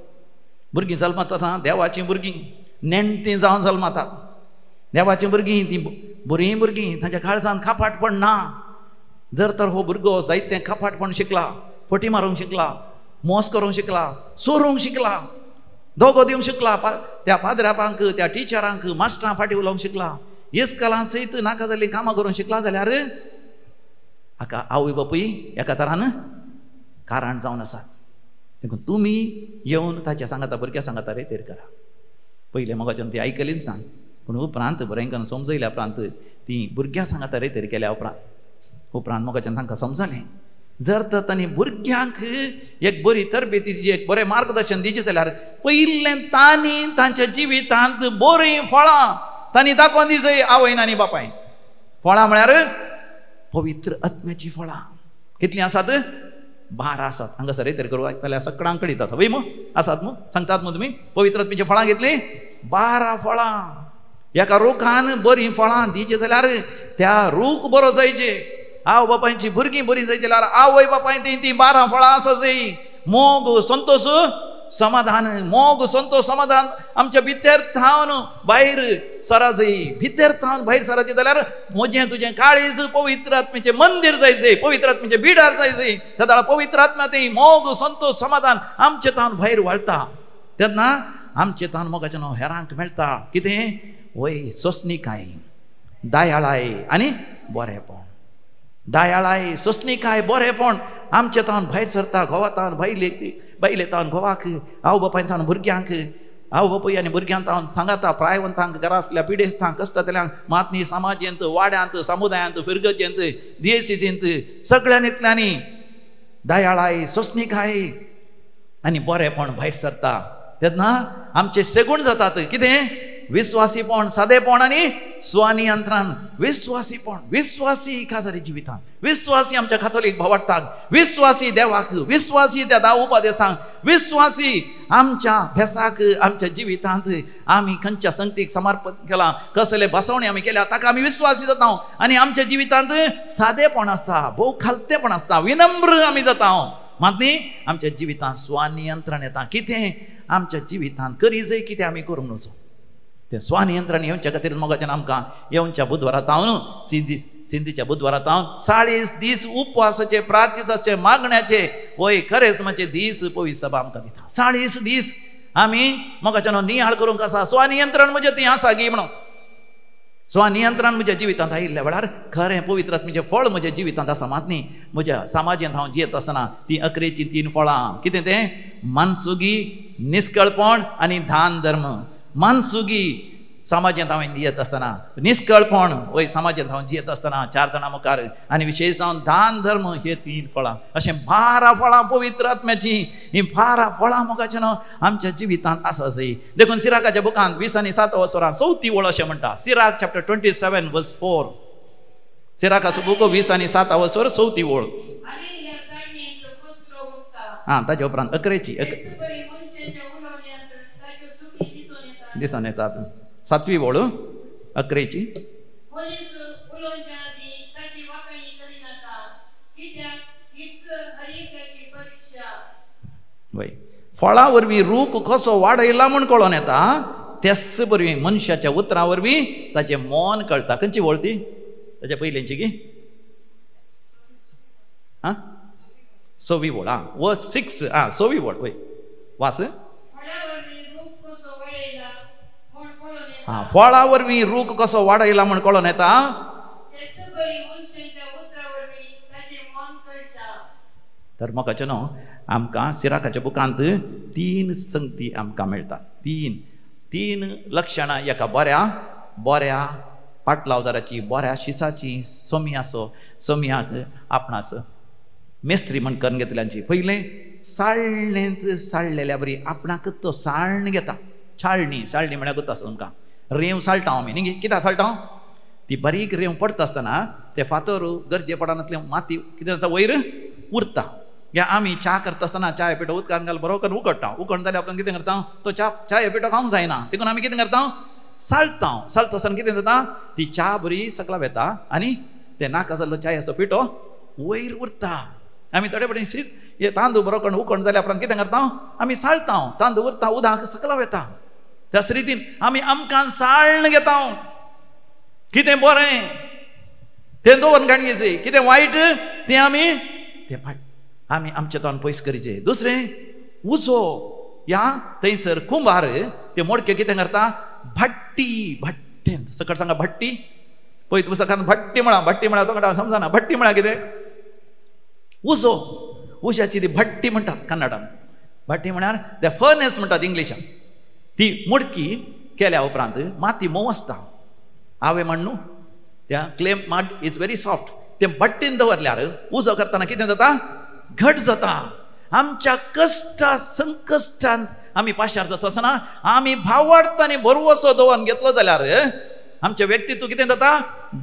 भुरगीं जल्मतात देवाचीं भुरगीं नेणटीं जावन जल्मतात. देवाचीं भुरगीं तीं बरीं भुरगीं, तांच्या काळजांत खापाटपण ना. जर तर हो भुरगो जायतें खापाटपण शिकला, फटी मारूंक शिकला, मोस करूंक शिकला, सोरूंक शिकला, दोगो दिवंक शिकला, त्या पाद्रापांक त्या टिचरांक मास्टरां फाटीं उलोवंक शिकला, इस्कॉलां सयत नाका जाल्लीं कामां करूंक शिकला जाल्यार हाका आवय बापूय एका तरान कारण जावन आसात. देखून तुमी येवन ताच्या सांगाता भुरग्या सांगाता रेतेर करा. पयलें मोगाच्यान ती आयकलीच ना, पूण उपरांत बरेंकन समजयल्या उपरांत ती भुरग्यां सांगाता रेतेर केल्या उपरांत मोगाच्यान तांकां समजलें जर तर तांणी भुरग्यांक एक बरी तरबेती दिवची, एक बरें मार्गदर्शन दिवचें जाल्यार पयलें तांणी तांच्या जिवितांत बरीं फळां तांणी दाखोवन दिवचीं आवयन आनी बापायन. फळां म्हळ्यार पवित्र आत्म्याची फळां. कितलीं आसात? 12 आसात. हांगासर रेतेर करूं जाल्यार सगळ्यांक कळीत आसा वय मो आसात मो सांगतात मो तुमी. पवित्र आत्म्याची फळां घेतलीं 12 फळां. एका रुखान बरीं फळां दिवचीं जाल्यार त्या रूख बरो जायचे, आवय बापायची भुरगीं बरीं जायची जाल्यार आवय बापाय ती 12 फळां आसा जाय. मोग संतोष समाधान, मोग संतोष समाधान आमच्या भितर थावन भायर सरा जाय. भितर थावन भायर सराचें जाल्यार म्हजें तुजें काळीज पवित्र आत्म्याचें मंदीर जायचें, पवित्र आत्म्याचें बिडार जायचें. तेन्ना पवित्र आत्मा ती मोग संतोष समाधान आमचें थावन भायर वाळटा. तेन्ना आमचें थावन मोगाचें नांव हेरांक मेळटा. कितें? वय सोंसणीकाय, दयाळाय आनी बरेंपण. दयाळाय, सोंसणीकाय, बरेंपण आमचें थावन भायर सरता. घोवातावन बायले थावन घोवाक, आवय बापाय थावन भुरग्यांक, आवय बापूय आनी भुरग्यांक थावन सांगाता, प्रायवंतांक, घरा आसल्या पिडेस्तांक, कश्टतल्यांक, मातनी समाजेंत, वाड्यांत, समुदायांत, फिरगजेंत, दियेसीचेंत सगळ्यांतल्यांनी दयाळाय, सोंसणीकाय आनी बरेंपण भायर सरता. तेन्ना आमचे सेगूण जातात. कितें? विश्वासीपण, सादेपण आनी स्वनियंत्रण. विश्वासीपण, विश्वासी काजारी जिवितांत, विश्वासी आमच्या कातोलीक भावार्थाक, विश्वासी देवाक, विश्वासी त्या दाव उपदेशांक, विश्वासी आमच्या भेसाक, आमच्या जिवितांत आमी खंयच्या संगतीक समर्पण केलां, कसले बसवणी आमी केल्या ताका आमी विश्वासी जाता. आनी आमच्या जिवितांत सादेपण आसता, भोव खालतेपण आसता, विनम्र आमी जाता. मातनी आमच्या जिवितांत स्वनियंत्रण येता. कितें? आमच्या जिवितांत करी जाय कितें आमी करूंक नजो. ते स्वनियंत्रण येवच्या खातीर मोगाच्यान आमकां येवच्या बुधवारात हांव सिंधीच्या बुधवारात हांव 40 दीस उपवासाचे, प्रार्थीचाचे, मागण्याचे, वय खरेंच म्हणजे दीस पवित्र सभा आमकां दिता. 40 दीस आमी मोगाच्यान नियाळ करूंक आसा. स्वनियंत्रण म्हणजे ती आसा गी म्हणून. स्वनियंत्रण म्हज्या जिवितांत आयिल्ल्या वेळार खरें पवित्र आत्म्याचें फळ म्हज्या जिवितांत आसा. मात न्ही म्हज्या समाजांत हांव जियेत आसतना ती अकरेची 3 फळां. कितें तें? मनसुगी, निश्कळपण आनी दान धर्म. मनसुगी समाजांत हांवें जियेत आसतना, निश्कळपण वय समाजांत हांव जियेत आसतना 4 जाणां मुखार, आनी विशेश जावन दान धर्म, हे 3 फळां. अशें 12 फळां पवित्र आत्म्याची. ही 12 फळां मोगाचें नांव आमच्या जिवितांत आसा जाय. देखून सिराकाच्या बुकांत 20 आनी 7 वसरां 4थी वळ अशें म्हणटा. सिराक चॅप्टर 27 वर्स 4. सिराकाचो बुक 20 आनी 7 वसर 4थी वळ. ताजे उपरांत अकरेची दिसून येतात. 7वी वळ अकरेची. वय फळा वरवीं रूख कसो वाडयला म्हूण कळोन येता, तेच बरवीं मनशाच्या उतरां वरवीं ताचें मोन कळटा. खंयची वळ ती? ताच्या पयलींची गी 6वी वळ. व 6 6वी वळ. वय वास. फळा वरवीं रूख कसो वाडयला म्हूण कळोन येता. तर मोगाचें न्हू आमकां सिराकाच्या बुकांत 3 संगती आमकां मेळटात. 3 लक्षणां एका बऱ्या पाटलावदाराची बऱ्या शिसाची सोमी आसो सोमयाक आपणास मेस्त्री म्हण करून घेतल्यांची पहिले साळणेंत साळलेल्या बरी आपणाक तो साळण घेता साळणी म्हळ्यार गुर्त आसा तुमकां रेंव साळटा आमी न्ही कित्याक साळटा ती बारीक रेंव पडटा आसतना ते फातर गरजे पडनातले माती कितें जाता वयर उरता या आमी च्या करता आसतना च्या पिठो उदकांत घाल बरो करून उकडटा उकडून जाल्यार आपण कितें करता तो च्या पिठो खावंक जायना देखून आमी कितें करता साळटा आसतना कितें जाता ती च्या बरी सकला येता आनी ते नाका जाल्लो च्यायेचो पिठो वयर उरता आमी थोडे पडेन हे तांदूळ बरो करून उकडून जाल्यार आपण कितें करता आमी साळटा तांदूळ उरता उदक सकला येता त्याच रितीन आमी आमकां साळण घेता कितें बरें तें दवरून काडयेचें कितें वायट तें आमी आमचे तोंड पयस करीचें दुसरें उजो या थंयसर कुंभार ते मोडके कितें करता भट्टेंत सकट सांगा भट्टी पळय पुस्तकांत भट्टी म्हळ्यार तो समजना भट्टी म्हळ्यार कितें उजो उज्याची ती भट्टी म्हणटात कन्नडान भट्टी म्हळ्यार ते फर्नेस म्हणटात इंग्लिशान ती मुडकी केल्या उपरांत माती मोव आसता हांवें म्हण न्हू त्या clay mud is very soft ते भट्टीन दवरल्यार उजो करतना कितें जाता घट जाता आमच्या कश्टा संकश्टांत आमी पाशार जाता आसतना आमी भावार्थांनी भरवसो दवरून घेतलो जाल्यार आमचें व्यक्तित्व कितें जाता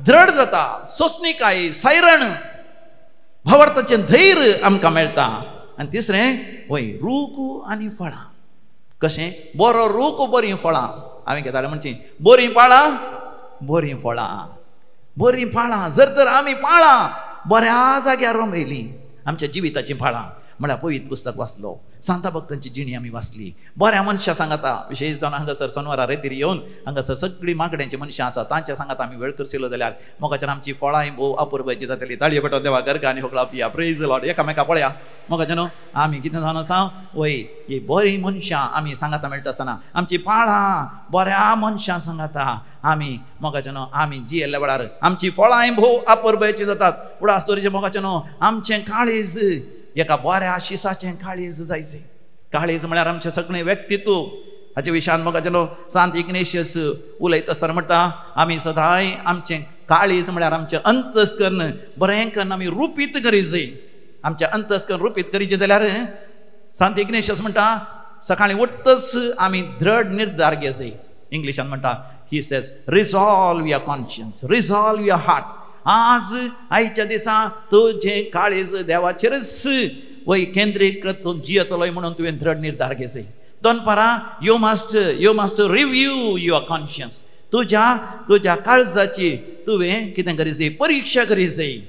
दृढ जाता सोंसणीकाय सायरण भावार्थाचें धैर्य आमकां मेळटा आनी तिसरें वय रूख आनी फळां कशें बरो रूख बरीं फळां हांवें घेतालें म्हणची बरीं फळां जर तर आमी पाळां बऱ्या जाग्यार रमयलीं आमच्या जिविताचीं फळां म्हळ्यार पवित्र पुस्तक वाचलो सांता भक्तांची जिणी आमी वाचली बऱ्या मनशां सांगता विशेश जावन हांगासर शनिवारा रेतीर येवन हांगासर सगळीं मागड्यांची मनशां आसा तांच्या सांगात आमी वेळ करशिल्लो जाल्यार मोगाच्यान आमची फळांय भोव अपुरबायची जातली ताळयो पेटोवन देवा गर्गा आनी होकळा पिया प्रेज लॉर्ड एकामेका पळया मोगाच्यान आमी कितें जावन आसा वय ही बरीं मनशां आमी सांगाता मेळटा आसतना आमची फळां बऱ्या मनशां सांगाता आमी मोगाच्यान आमी जियेल्ल्या वेळार आमची फळांय भोव अपुरबायची जातात उडासतोरीचे मोगाच्यान आमचें काळीज एका बऱ्या शिसाचें काळीज जायचें काळीज म्हळ्यार आमचें सगळें व्यक्तित्व हाचे विशयान मोगाच्यान सांत इग्नेशियस उलयता आसतना म्हणटा आमी सदांय आमचें काळीज म्हळ्यार आमचें अंतस्करण बरें करून आमी रुपीत करीचें आमचें अंतस्करण रुपीत करीचें जाल्यार सांत इग्नेशियस म्हणटा सकाळीं उठ्ठच आमी दृढ निर्धार घेवचे इंग्लिशान म्हणटा he says resolve your conscience resolve your heart आज आयच्या दिसा तुझे काळीज देवाचेरच वय केंद्रीकृत करून जियेतलोय म्हणून तुवें दृढ निर्धार घेवचे दनपारां you must review your conscience तुज्या काळजाची तुवें कितें करीचें परीक्षा करीचें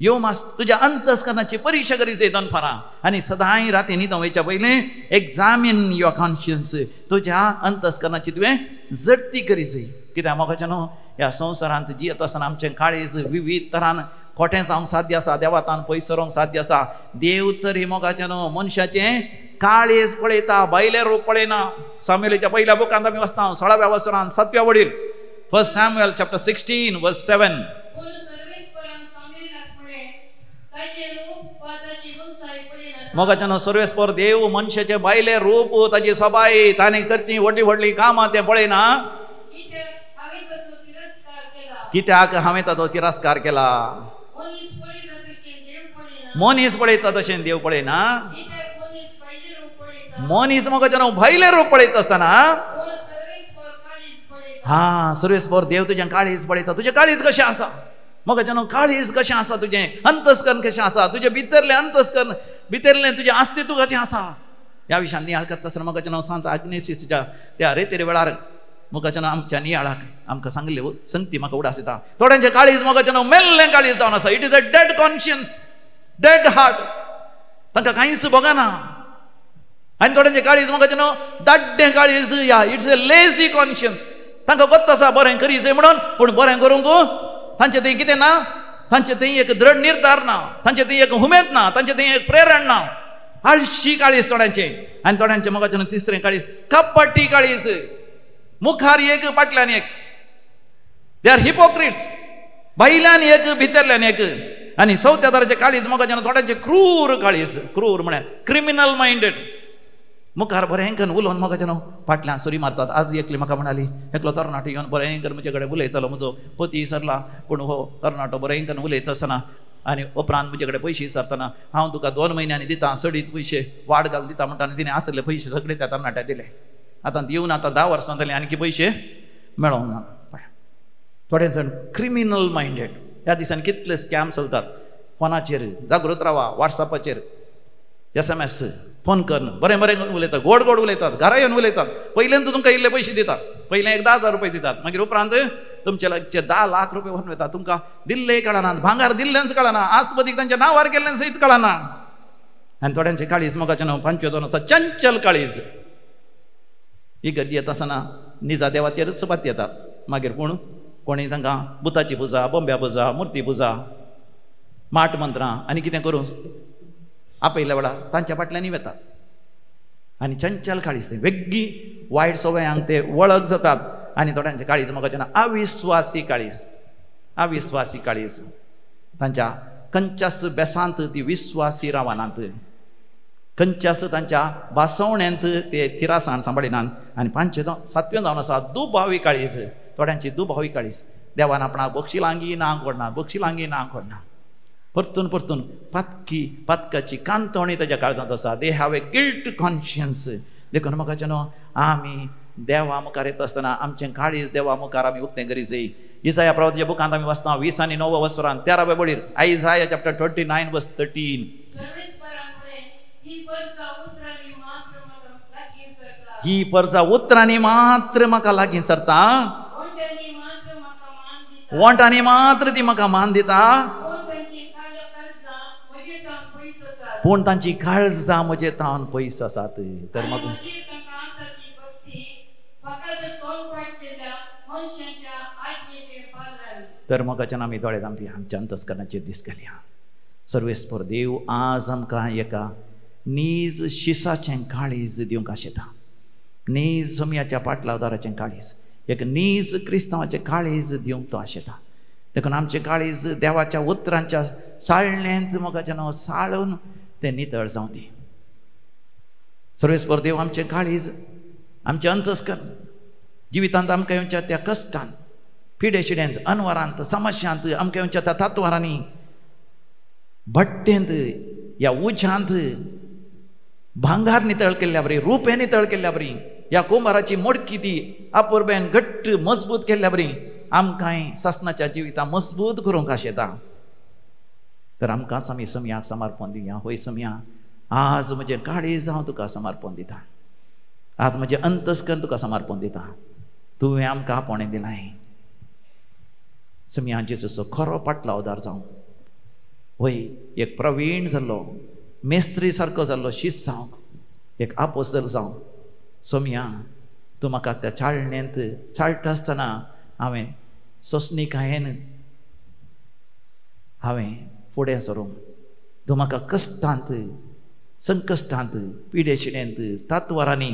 यू मस्ट तुज्या अंतस्करणाची परीक्षा करीचें दनपारां आनी सदांय राती न्हिदूंक वयच्या पयलीं एग्जामीन युअर कॉन्शियन्स तुज्या अंतस्करणाची तुवें जडती करीचें कित्याक मोगाच्यान ह्या संवसारांत जियेत आसतना आमचें काळीज विविध तरान खोटें जावंक साध्य आसा देवातान पयस सरोंक साध्य आसा देव तर ही मोगाच्यान मनशाचें काळीज पळयता भायलें रूप पळयना सामुएलीच्या पयल्या बुकांत आमी वाचता 16व्या वसरांत 7व्या वडील 1 सॅम्युएल चॅप्टर 16 वर्स 7 मोगाच्यान सर्वेस्पर देव मनशाचें भायलें रूप ताची सबाय ताणें करची व्हडली व्हडली कामां तें पळयना कित्याक हांवें ताचो तिरस्कार केला मनीस पळयता तशें देव पळयना मनीस मोगाच्यान भायलें रूप पळयता आसतना सर्वेस्पर देव तुजें काळीज पळयता तुजें काळीज कशें आसा मोगाच्यान काळीज कशें आसा तुजें अंतस्करण कशें आसा तुजें भितरलें अंतस्करण भितरलें तुजें अस्तित्व कशें आसा ह्या विशयान नियाळ करता आसतना मोगाच्यान सांत इग्नेशियसच्या त्या रेतेर वेळार मोगाच्यान आमच्या नियाळाक आमकां सांगले संगती म्हाका उडास येता थोड्यांचें काळीज मोगाच्यान मेल्लें काळीज जावन आसा it is a dead conscience dead heart तांकां कांयच भोगना आनी थोड्यांचें काळीज मोगाच्यान दाड्डें काळीज या इट्स अ लेझी कॉन्शियन्स तांकां गोत्त आसा बरें करीचें म्हणून पूण बरें करूंक तांचे थंय कितें ना तांचे थंय एक दृढ निर्धार ना तांचे थंय एक उमेद ना तांचे थंय एक प्रेरण ना आळशी काळीज थोड्यांचें आनी थोड्यांचें मोगाच्यान तिसरें काळीज कपटी काळीज मुखार एक फाटल्यान एक दे आर हिपोक्रिट्स भायल्यान एक भितरल्यान एक आनी चवथ्या तराचें काळीज मोगाच्यान थोड्यांचें क्रूर काळीज क्रूर म्हळ्यार क्रिमिनल मायंडेड मुखार बरेंकन उलोवन म्हाका न्हू फाटल्यान सुरी मारतात. आज एकली म्हाका म्हणाली एकलो तरणाटो येवन बरेंकर म्हजे कडेन उलयतालो. म्हजो पती विसरला पूण हो तरणाटो बरेंकन उलयता आसतना आनी उपरांत म्हजे कडेन पयशे विसरतना हांव तुका 2 म्हयन्यांनी दिता सडीत पयशे वाड घाल दिता म्हणटा आनी तिणें आसले पयशे सगळे त्या तरणाट्याक दिले. आतां येवन आतां 10 वर्सां जालीं आनी पयशे मेळोंक ना. थोडे जाण क्रिमिनल मायंडेड. ह्या दिसांनी कितले स्कॅम चलतात. फोनाचेर जागृत रावा, वॉट्सॅपाचेर SMS फोन करन बरें बरें उलयतात, गोड गोड उलयतात, घरा येवन उलयतात. पयलें तुमकां इल्ले पयशे दितात, पयलें एक 10,000 रुपये दितात, मागीर उपरांत तुमचे लागचे 10 लाख रुपये व्हरून वयतात. तुमकां दिल्लेय कळना, भांगार दिल्लेंच कळना, आस्पदीक तांच्या नांवार केल्लें सयत कळना. आनी थोड्यांचें काळीज मोगाचें नांव 5 जावन आसा चंचल काळीज. इगर्जी येता आसतना निजा देवाचेरच सुपात येतात. मागीर पूण कोणी तांकां बुताची पुजा, बोंब्या पुजा, मुर्ती पुजा, माट मंत्रां आनी कितें करून आपयल्या वेळार तांच्या फाटल्यान वेतात. आनी चंचल काळीज ते वेगळी वायट सवयांक ते वळख जातात. आनी थोड्यांचे काळीज मोगाचें नांव अविस्वासी काळीज. अविस्वासी काळीज तांच्या खंयच्याच बेसांत ती विस्वासी रावनात, खंयच्याच तांच्या भासवण्यांत ते तिरासाण सांबाळिनात. आनी 5 जावन 7 जावन आसा दुभावी काळीज. थोड्यांची दुभावी काळीज. देवान आपणाक बक्षिलांगी ना कोडना, बक्षिलांगी ना कोडना. परतून परतून पातकाची कांतवणी ताच्या काळजांत आसा. They have a guilt conscience. देखून म्हाका न्हू आमी देवा मुखार येता आसतना आमचें काळीज देवा मुखार आमी उक्तें करीत जाय. इसाया प्रवादीच्या बुकांत आमी वाचता 20 आनी 9 वसरान 13 बळीर आयझाया चॅप्टर 29 वर्स 13. ही पर्जा उतरांनी मात्र म्हाका लागीं सरता, वोंटांनी मात्र ती म्हाका मान दिता, पूण तांची काळजां म्हजे तावन पयस आसात. तर म्हाका आमी दोळे धांपया, आमच्या अंतस्करणाचेर दीस घालया. सर्वेस्पर देव आज आमकां एका नीज शिसाचें काळीज दिवंक आशेता. नीज समयाच्या पाटलावदाराचें काळीज, एक नीज क्रिस्तांवाचें काळीज दिवंक तो आशेता. देखून आमचें काळीज देवाच्या उतरांच्या साळण्यांत मोगाचें नांव साळून तें नितळ जावं दी. सर्वेस्पर देव आमचें काळीज, आमचें अंतस्करण जिवितांत आमकां येवच्या त्या कश्टांत, पिडेशिडेंत, अनवरांत, समस्यांत, आमकां येवच्या त्या तात्वारांनी, भट्टेंत, ह्या उज्यांत भांगार नितळ केल्ल्या बरी, रुपें नितळ केल्ल्या बरी, ह्या कुंभाराची मोडकी ती अपुरबेन घट्ट मजबूत केल्ल्या बरी आमकांय ससनाच्या जिवितां मजबूत करूंक आशेता. तर आमकांच आमी समयाक समर्पण दिवया. होय समया, आज म्हजें काळीज हांव तुका समर्पण दिता. आज म्हजें अंतस्करण तुका समर्पण दिता. तुवें आमकां आपोवणें दिलाय. समया जेजूचो खरो पाटलावदार जावं. होय, एक प्रवीण जाल्लो, मेस्त्री सारको जाल्लो शिस जावंक, एक आपोस्तल जावं. सोम्या, तूं म्हाका त्या चाळणेंत चाळटा आसतना हांवें सोंसणीकायेन हांवें फुडें सरूंक, तूं म्हाका कश्टांत, संकश्टांत, पिडेशिडेंत, तात्वारांनी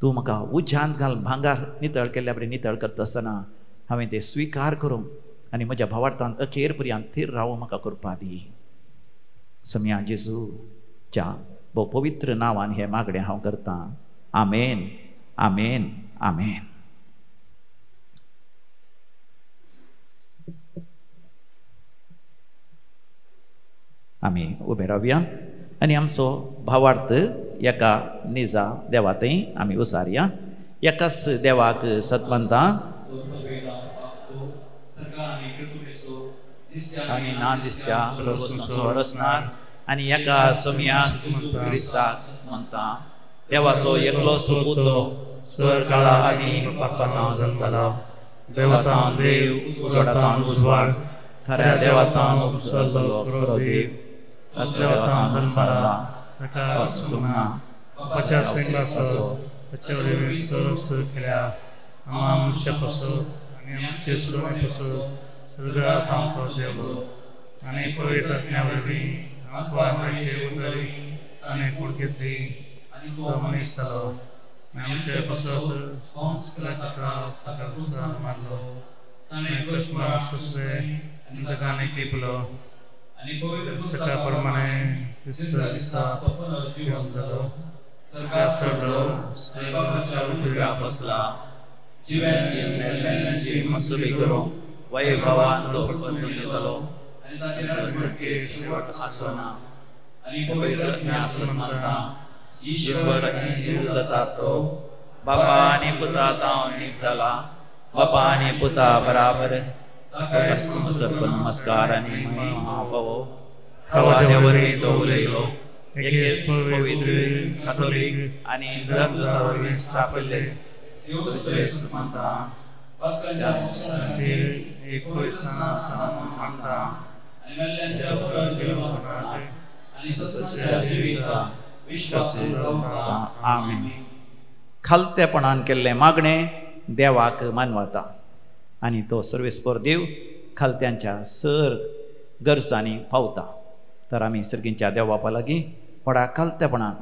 तूं म्हाका उज्यांत घाल भांगार नितळ केल्ल्या बरें नितळ करता आसतना हांवें तें स्विकार करूंक आनी म्हज्या भावार्थांत अखेर पर्यंत थीर रावूंक म्हाका करपा दी. समया जेजूच्या भोव पवित्र नांवान हें मागणें हांव करतां. आमेन, आमेन, आमेन. आमी उबे रावया आनी आमचो भावार्थ एका निजा देवातय आमी उसारया. एकाच देवाक सतवंतां आनी ना दिसत्या सर्वस्तांचो रचणार आनी एका समयाक क्रिस्ताक म्हणटा देवाचो एकलो पुतो स्वर्गाला आदी पाताळांत जल्मला. देवातां देव, उजवाडांत उजवाड, खऱ्या देवातां उजळलो खरो देव. देवातां जल्मला ताका सुमना बापाच्या सिंहासनाचो ताचे वरवीं सर्व केल्या. आम्हा मनुष्य पासो आनी आमचे सुरवात पासो स्वर्गांत आमचो देव आनी पवित्र आत्म्या वरवीं आमचे उतरी आनी कुडकेतली आनी तो मनीस जालो. आमचे पासत हंस ताका क्रुसार मारलो. ताणें कश्मार सोंसले आनी ताका निपलो आनी पवित्र पुस्तका प्रमाणे तिसऱ्या दिसा जिवंत जालो.
सरकार सोडलो आनी बापाच्या उजव्या बसला जिव्यांची मेल्ल्यांची मसुबी करूं वैभवान तो परतून येतलो आनी ताचे राजवटीक शेवट आसना आनी पवित्र आसून मानता ईश्वर आनी जीव दाता तो बापा आनी पुता तांव नीक जाला बापा आनी पुता बराबर नमस्कार आनी महिमा फावो प्रवादे वरवीं तो उलयलो एकेच पवित्र कातोलीक आनी धर्म वरवीं स्थापिल्ले देव सुरेश मानता वाक्यांच्या खातीर एक पवित्र संस्थान मानता आनी मेल्ल्यांच्या परत जिवन आनी ससच्या जिविता विश्वास दवरता
आमीन. खालतेपणान केल्ले मागणे देवाक मानवता आनी तो सर्वेस्पर देव खालत्यांच्या सर गरजांनी पावता. तर आमी सर्गींच्या देवा बापा लागीं व्हडा खालतेपणान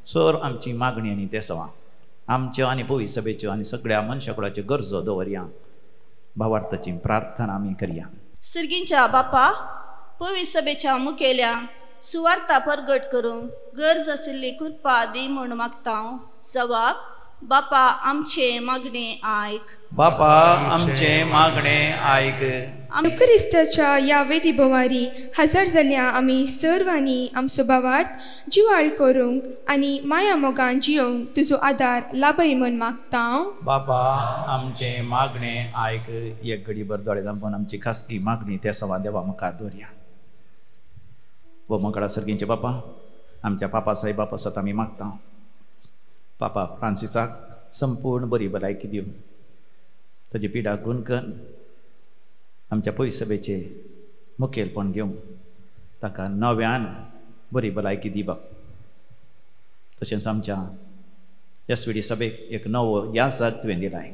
सर आमची मागणी आनी तेसवां आमच्यो आनी पवित्र सभेच्यो आनी सगळ्या मनशाकुळाच्यो गरजो दवरया. भावार्थाची प्रार्थना आमी करया.
सर्गींच्या बापा पवित्र सभेच्या मुखेल्या सुवार्ता परगट करूंक गरज आशिल्ली कृपा दी म्हूण मागता. जबाब बापा आमचे मागणे आयक.
बापा आमचे मागणे आयक.
आमी क्रिस्ताच्या या वेदी बोवारी हजर जाल्या आमी सर्वांनी आमचो भावार्थ जिवाळ करूंक आनी माया मोगान जियोंक तुजो आदार लाभय म्हूण मागता.
बापा आमचे मागणे आयक. एक घडी भर दोळे धांपून आमची खासगी मागणी त्या सवा देवा मुखार दवरया. व मंगळा सर्गींचे बापा आमच्या पापा साहेबा सत आमी मागता. पापा फ्रांसिसाक संपूर्ण बरी भलायकी दिवन ताची पिडा गुणकन आमच्या पवित्र सभेचे मुखेलपण घेवंक ताका नव्यान बरी भलायकी दिवप. तशेंच आमच्या एसवीडी सभेक एक नवो याजक तुवें दिलाय.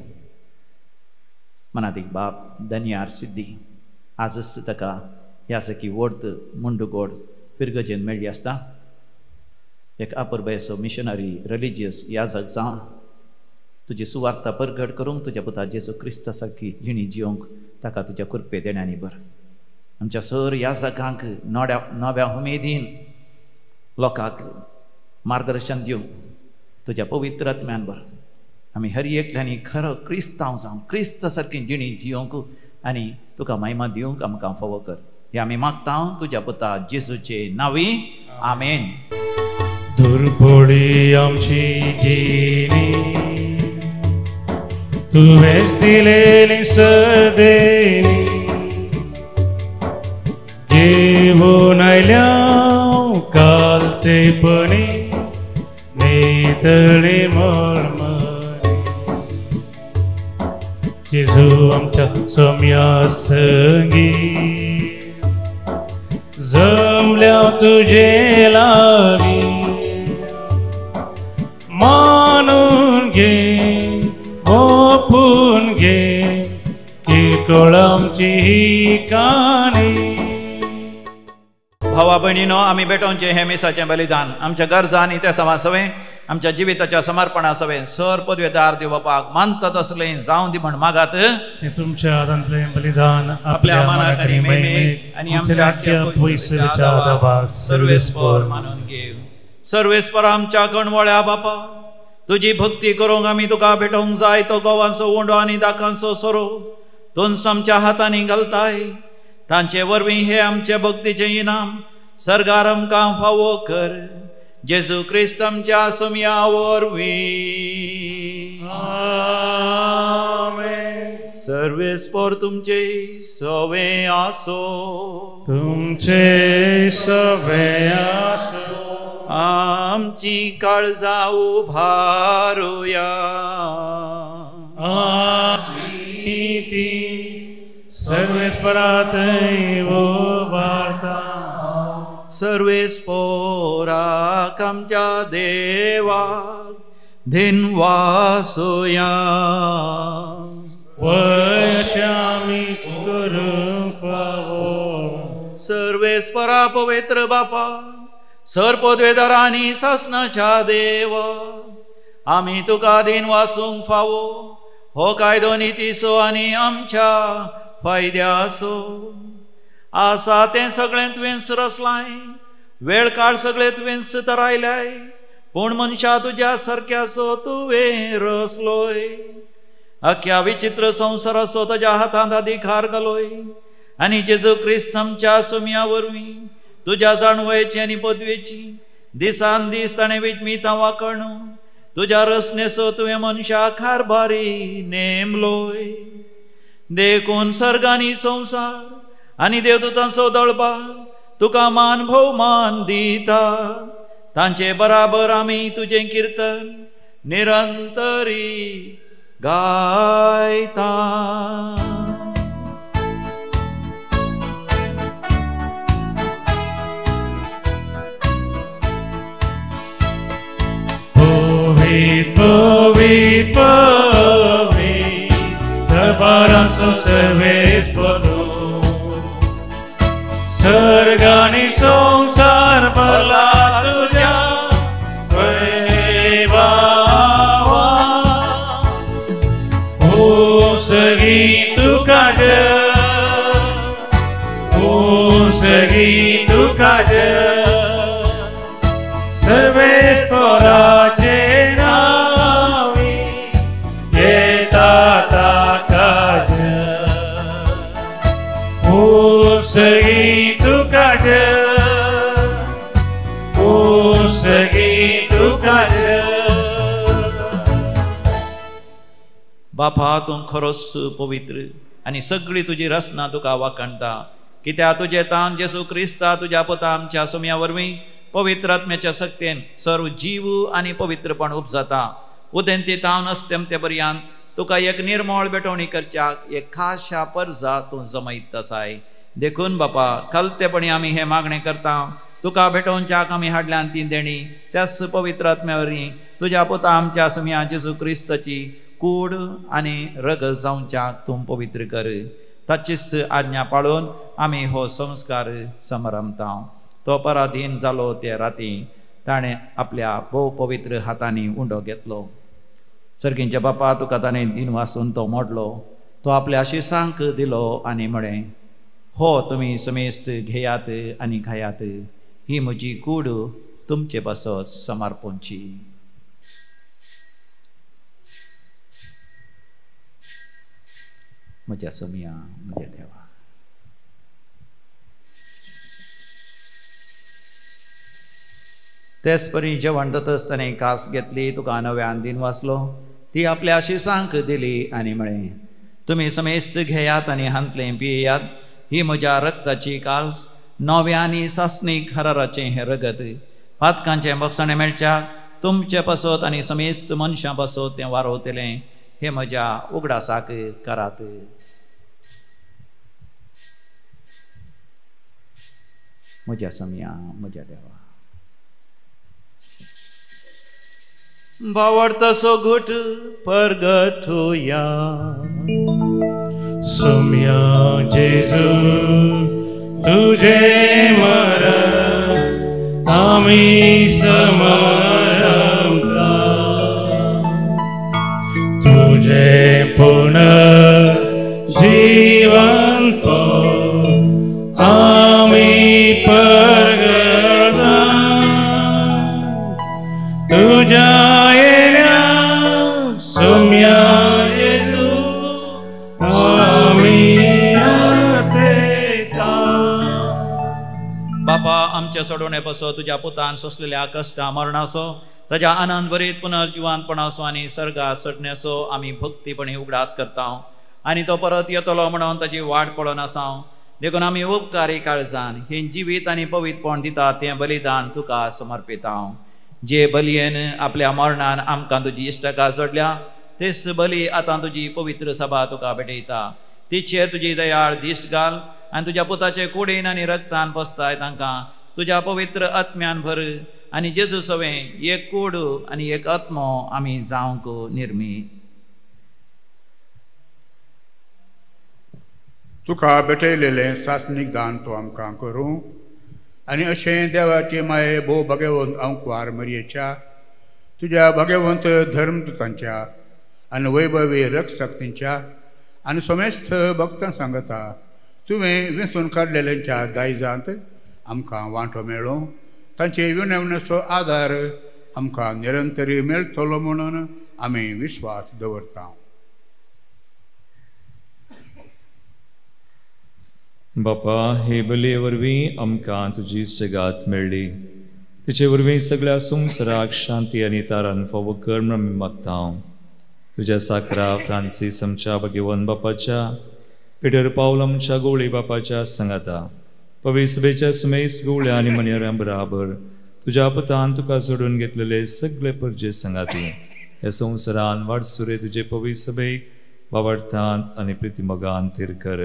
मनादीक बाप धन्यार सिद्धी आजच ताका याजकी वर्त मुंडुगोड पिरगजेन मेळ्ळी आसता. एक अपुरबायेचो मिशनरी रिलिजियस याजक जावन तुजी सुवार्ता परगट करूंक तुज्या पुता जेजू क्रिस्ता सारकी जिणी जियोंक ताका तुज्या कृपे देण्यानी भर. आमच्या सर याजकांक नव्या उमेदीन लोकांक मार्गदर्शन दिवंक तुज्या पवित्र आत्म्यान भर. आमी हर एकल्यांनी खरो क्रिस्तांव जावं क्रिस्ता सारकी जिणी जियोंक आनी तुका महिमा दिवंक आमकां फावो कर. हे आमी मागता तुज्या पुता जेजूचे नांवी. आमेन.
दुर्बळी आमची जिणी तुवेंच दिलेली सदेणी घेवन आयल्या कालतेपणी नेतळी मळमळी. जेजू आमच्या सोम्या संगी जमल्या तुझे लागी मानून घे ओपून घे किरकोळ आमची ही काणी.
भावा भयणीनो आमी भेटोवचें हें मिसाचें बलिदान आमच्या गरजा आनी त्या सवा सवें आमच्या जिविताच्या समर्पणा सवें सर पदवेदार दिवपाक मानता तसलें जावं दी म्हण मागात.
तुमच्या हातांतलें बलिदान
आपल्या मनाक आनी मैमेक आनी आमच्या
पयसुच्या दावाक
सर्वेस्पर मानून घेव. सर्वेस्पर आमच्या कणवळ्या बापा तुजी भक्ती करूंक आमी तुका भेटोवंक जाय तो गोवांचो उंडो आनी दाखांचो सोरो तुंच आमच्या हातांनी घालताय. तांचे वरवीं हे आमचे भक्तीचें इनाम सर्गार आमकां फावो कर. जेजू क्रिस्त आमच्या सोम्या वरवीं.
आमेन.
सर्वेस्पर तुमचे सवे आसो.
तुमचे सवे आसो.
आमची काळजा उभारुया.
सर्वेस्परातय उभारता.
सर्वेस्पराक आमच्या देवाक धिनवासोया.
वर्षामी करूंक फावो.
सर्वेस्परा पवित्र बापा सर पदवेदारांनी सासणाच्या देव आमी तुका दिन वासूंक फावो. हो कायदो नितीसो आनी आमच्या फायद्याचो आसा तें सगळें तुवें रचलाय. वेळ काळ सगळें तुवें तरायलाय.
पूण मनशा तुज्या सारक्याचो तुवें रचलोय. अख्ख्या विचित्र संवसाराचो ताज्या हातांत अधिकार घालोय. आनी जेजू क्रिस्त आमच्या सुमया वरवीं तुज्या जाणवेची आनी पदवेची दिसान दीस ताणें विचमिता वाकणू तुज्या रचनेचो तुवें मनशा कारभारी नेमलोय. देखून सर्ग आनी संवसार आनी देवदूतांचो दळबार तुका मान भोवमान दिता. तांचे बराबर आमी तुजें किर्तन निरंतरी गायता.
Povit, dărbaram-so सर्वेश्वरू. सर्ग आणि संसार भला तुझ्या वैभवा. सगळी तुका सगळी तुका सर्वेश्वराचे सगळी तुका सगळी तुका.
बापा तूं खरोच पवित्र आनी सगळी तुजी रचना तुका वाखणटा. कित्याक तुजें तान जेजू क्रिस्ता तुज्या पुता आमच्या सुमया वरवीं पवित्र आत्म्याच्या सक्तेन सर्व जीव आनी पवित्रपण उपजाता. उदेंती तावन अस्त्यम ते पर्यंत तुका एक निर्मळ बेटवणी करच्याक एक खाशा परजा तूं जमयत आसाय. देखून बापा कलतेपणी आमी हे मागणें करता. तुका भेटोवच्याक आमी हाडल्यान ती देणी त्याच पवित्र आत्म्यावरी तुज्या पुता आमच्या सुमया जेजू क्रिस्ताची कूड आनी रग जावच्याक तूं पवित्र कर. ताचीच आज्ञा पाळून आमी हो संस्कार समरमता. तो पराधीन जालो ते राती ताणें आपल्या भोव पवित्र हातांनी उंडो घेतलो. सर्गींच्या बापा तुका ताणें दिन वासून तो मोडलो. तो आपल्या शिसांक दिलो आनी म्हळें, हो तुमी समेस्त घेयात आनी खायात. ही म्हजी कूड तुमचे पासत समर्पणची. म्हज्या सुमया म्हज्या देवा. तेच परी जेवण जातच ताणें कास घेतली, तुका नव्यान दिन वाचलो, ती आपल्या शिसांक दिली आनी म्हळें, तुमी समेस्त घेयात आनी हांतले पियेयात. ही म्हज्या रक्ताची कास नव्यानी सासणीक हराराचें हें रगत पातकांचें बक्षणें मेळच्याक तुमचे पासत आनी समेस्त मनशां पासत तें वारोवतलें. हे म्हज्या उगडासाक करात. म्हज्या सुमया म्हज्या देवा. बावडतसो घुट परगटुया.
सुमया जेजू तुझे मरण आम्ही समरमता. तुझे पुनर्जीवन आम्ही परगटा. तुझ्या येण्या सुमया जेजू
बापा आमच्या सोडवणे पासो तुज्या पुतान सोसलेल्या कश्टा मरणाचो ताज्या आनंद भरीत पुनर्जिवानपणाचो आनी सर्गा सटण्याचो आमी भक्तीपणी उगडास करता. आनी तो परत येतलो म्हणून ताची वाट पळोवन आसा. देखून आमी उपकारी काळजान हे जिवीत आनी पवित्रपण दिता तें बलिदान तुका समर्पिता. जे बलयेन आपल्या मरणान आमकां तुजी इश्टका जोडल्या तेच बली आतां तुजी पवित्र सभा तुका भेटयता. तिचेर तुजी दयाळ दिश्ट घाल आनी तुज्या पुताचे कुडीन आनी रक्तान पोसताय तांकां तुज्या पवित्र आत्म्यान भर. आनी जेजू सवें एक कूड आनी एक आत्मो आमी जावंक निर्मी.
तुका भेटयलेलें सासणीक दान तूं आमकां करूं आनी अशें देवाचे माये भोव भगवंत अंकवार मरयेच्या तुज्या भगवंत धर्मदुतांच्या आनी वैभवी रक्षशक्तींच्या आनी समेस्त भक्तां सांगता तुवें वेंचून काडलेल्यांच्या दायजांत आमकां वांटो मेळ्ळो. तांचे विनवणेचो आदार आमकां निरंतरी मेळटलो म्हणून आमी विश्वास दवरता.
बापा, हे बलये वरवीं आमकां तुजी इश्टगात मेळ्ळी. तिचे वरवीं सगळ्या संवसाराक शांती आनी तारण फावो कर म्हूण आमी मागता. तुज्या साकरा फ्रांसीस आमच्या भगवन बापाच्या, पिटर पावल आमच्या गवळी बापाच्या सांगाता, पवित्र सभेच्या सुमेस्त गवळ्या आनी मणियारां बराबर तुज्या पुतान तुका सोडून घेतलेले सगळे परजे सांगाती ह्या संवसारान वाडसुरे तुजे पवित्र सभेक वावडतांत आनी प्रितीमोगान थीर कर.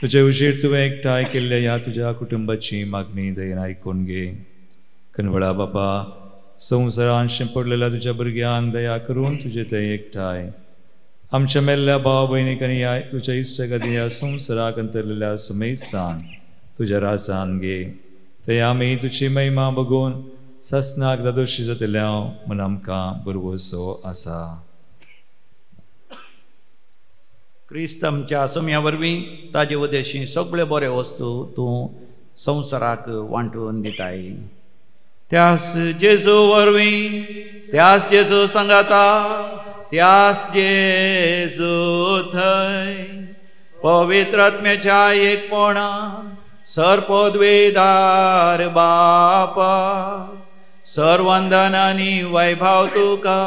तुजे उजेर तुवें एकठांय केल्ल्या ह्या तुज्या कुटुंबाची मागणी दयेन आयकून घे. कनवळा बापा, संवसारान शिंपडलेल्या तुज्या भुरग्यांक दया करून तुजे थंय एकठांय आमच्या मेल्ल्या भाव भयणीक आनी ह्या तुज्या इश्टगादी ह्या संवसाराक अंतरलेल्या सुमेसान तुज्या रासान घे. थंय आमी तुजी महिमा बघून ससनाक दादोशी जातल्या म्हूण आमकां बरवसो आसा.
क्रिस्त आमच्या सोम्या वरवीं ताजे उद्देशी सगळे बरे वस्तू तूं संवसाराक वांटून दिताय. त्यास जेजू वरवीं, त्यास जेजू सांगाता, त्यास जेजू थंय पवित्र आत्म्याच्या एकपणा सरपदवेदार बापा, सर्वंदन आनी वैभव तुका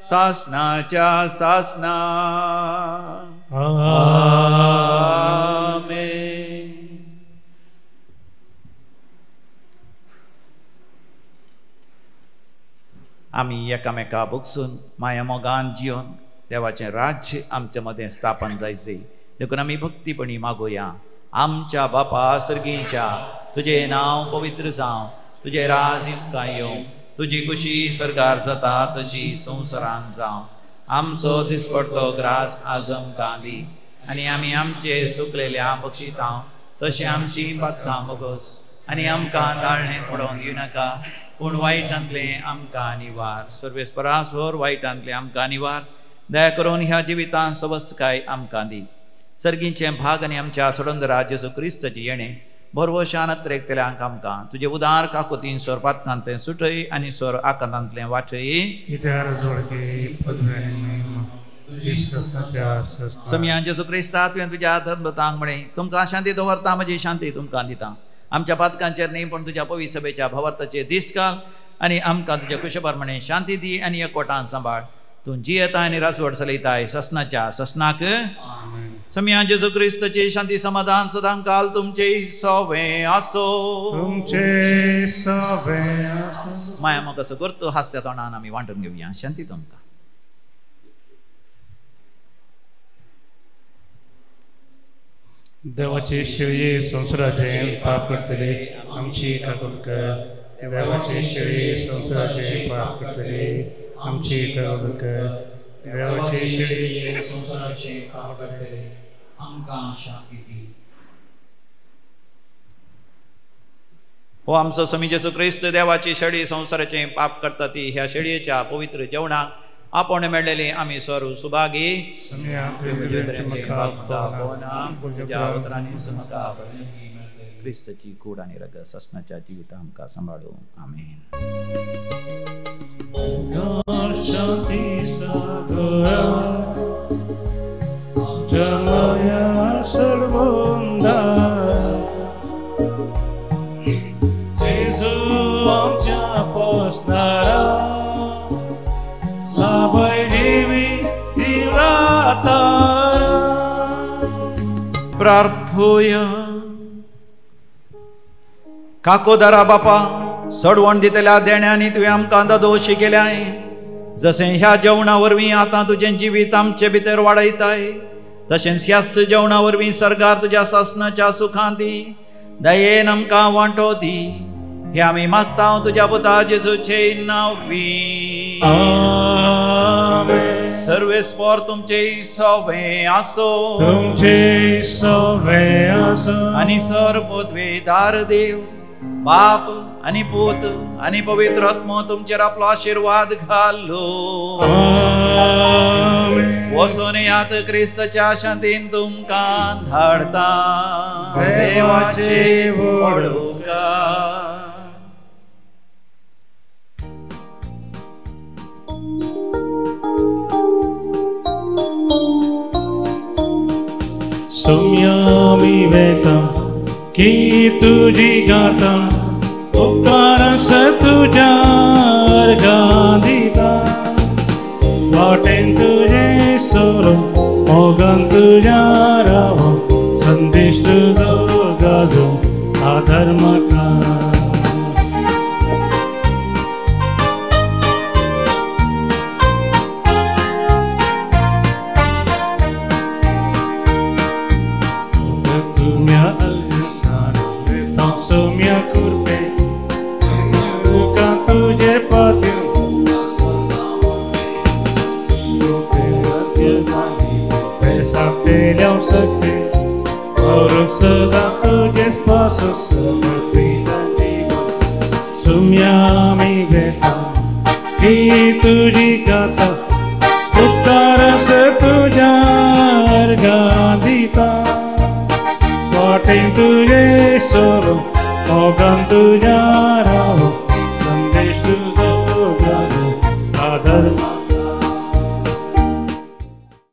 सासनाच्या सासना. आमेन. आमी एकामेका भोगसून माया मोगान जिवन देवाचें राज्य आमच्या मदें स्थापन जायचे देखून आमी भक्तीपणी मागोया. आमच्या बापा सर्गीच्या, तुजें नांव पवित्र जावं, तुजें राज इतकां येवं, तुजी कुशी सरकार जाता तशी संवसारान जावं. आमचो दिसपडटो ग्रास आज आमकां दी आनी आमी आमचे सुकलेल्या बक्षिता तशें आमची पातकां मोगोस आनी आमकां दाळणें पडोवंक दिनाका, पूण वायटांतले आमकां निवार. सर्वेस्परासोर वायटांतले आमकां निवार. दया करून ह्या जिवितांत सवस्तकाय आमकां दी. सर्गीचे भाग आनी आमच्या सोडंदरा जेजू क्रिस्ताची येणे बरवशान त्रेकतल्यांक आमकां तुजे उदार काकुतीन स्वर पातकांतलें सुटय आनी स्वर आकांतांतलें वाटय. समया जेजू क्रिस्ता तुवें तुज्या धर्मतांक म्हणे तुमकां शांती दवरता, म्हजी शांती तुमकां दिता. आमच्या पातकांचेर न्ही पण तुज्या पवित्र सभेच्या भवार्थाचेर दिश्ट घाल आनी आमकां तुज्या कुशबरपणे शांती दी आनी एकवटान सांबाळ. तूं जियेताय आनी रासवड चलयताय ससनाच्या ससनाक. समया जेजू क्रिस्ताची शांती समाधान सदां काल तुमचे सोबे आसो. माया मग असं करतो हास्त्या तोंडान आमी वांटून घेवया. शांती तुमकां.
देवाचे शेळये संवसाराचे पाप करतले आमची काकूट कर. देवाचे शेळये संवसाराचे पाप करतले आमची काकूट कर. देवाचे शेळये संवसाराचे पाप करतले आमकां शांती दी.
हो आमचो समी जेजू क्रिस्त देवाची शेळी संवसाराचे पाप करता ती ह्या शेळयेच्या पवित्र जेवणाक आपण मेळलेली आमी सर्व सुभागी. क्रिस्ताची कूड आनी रग ससनाच्या जिविता आमकां सांबाळूं. आमेन. प्रार्थोया. काकोदारा बापा, सडवण दितल्या देण्यानी तुवें आमकां दोशी केल्याय. जशें ह्या जेवणा वरवीं आतां तुजें जिवीत आमचे भितर वाडयताय तशेंच ह्याच जेवणा वरवीं सरकार तुज्या सासनाच्या सुखांत दी. दयेन आमकां वांटो दी. हे आमी मागता तुज्या पुता जेजूचे नांवी. सर्वेस्पर तुमचे सोबे आसो. आनी सर्वोद्वेदार देव बाप आनी पूत आनी पवित्र आत्मो तुमचेर आपलो आशीर्वाद घालो. वचून यात क्रिस्ताच्या शांतीन तुमकां धाडता. देवाचे उपकार.
की तुझी गाता उपकारस तुझ्या अर्गांदिता वाटेन तुझे सोरो मोगन तुझ्या राव संदेश तुझो गाजो अधर्मका Săda tuģes pasus sămăprină Sumia-mi veta Ki tuģi gata Uttarasă tuģa argadita Vaten tuģe solo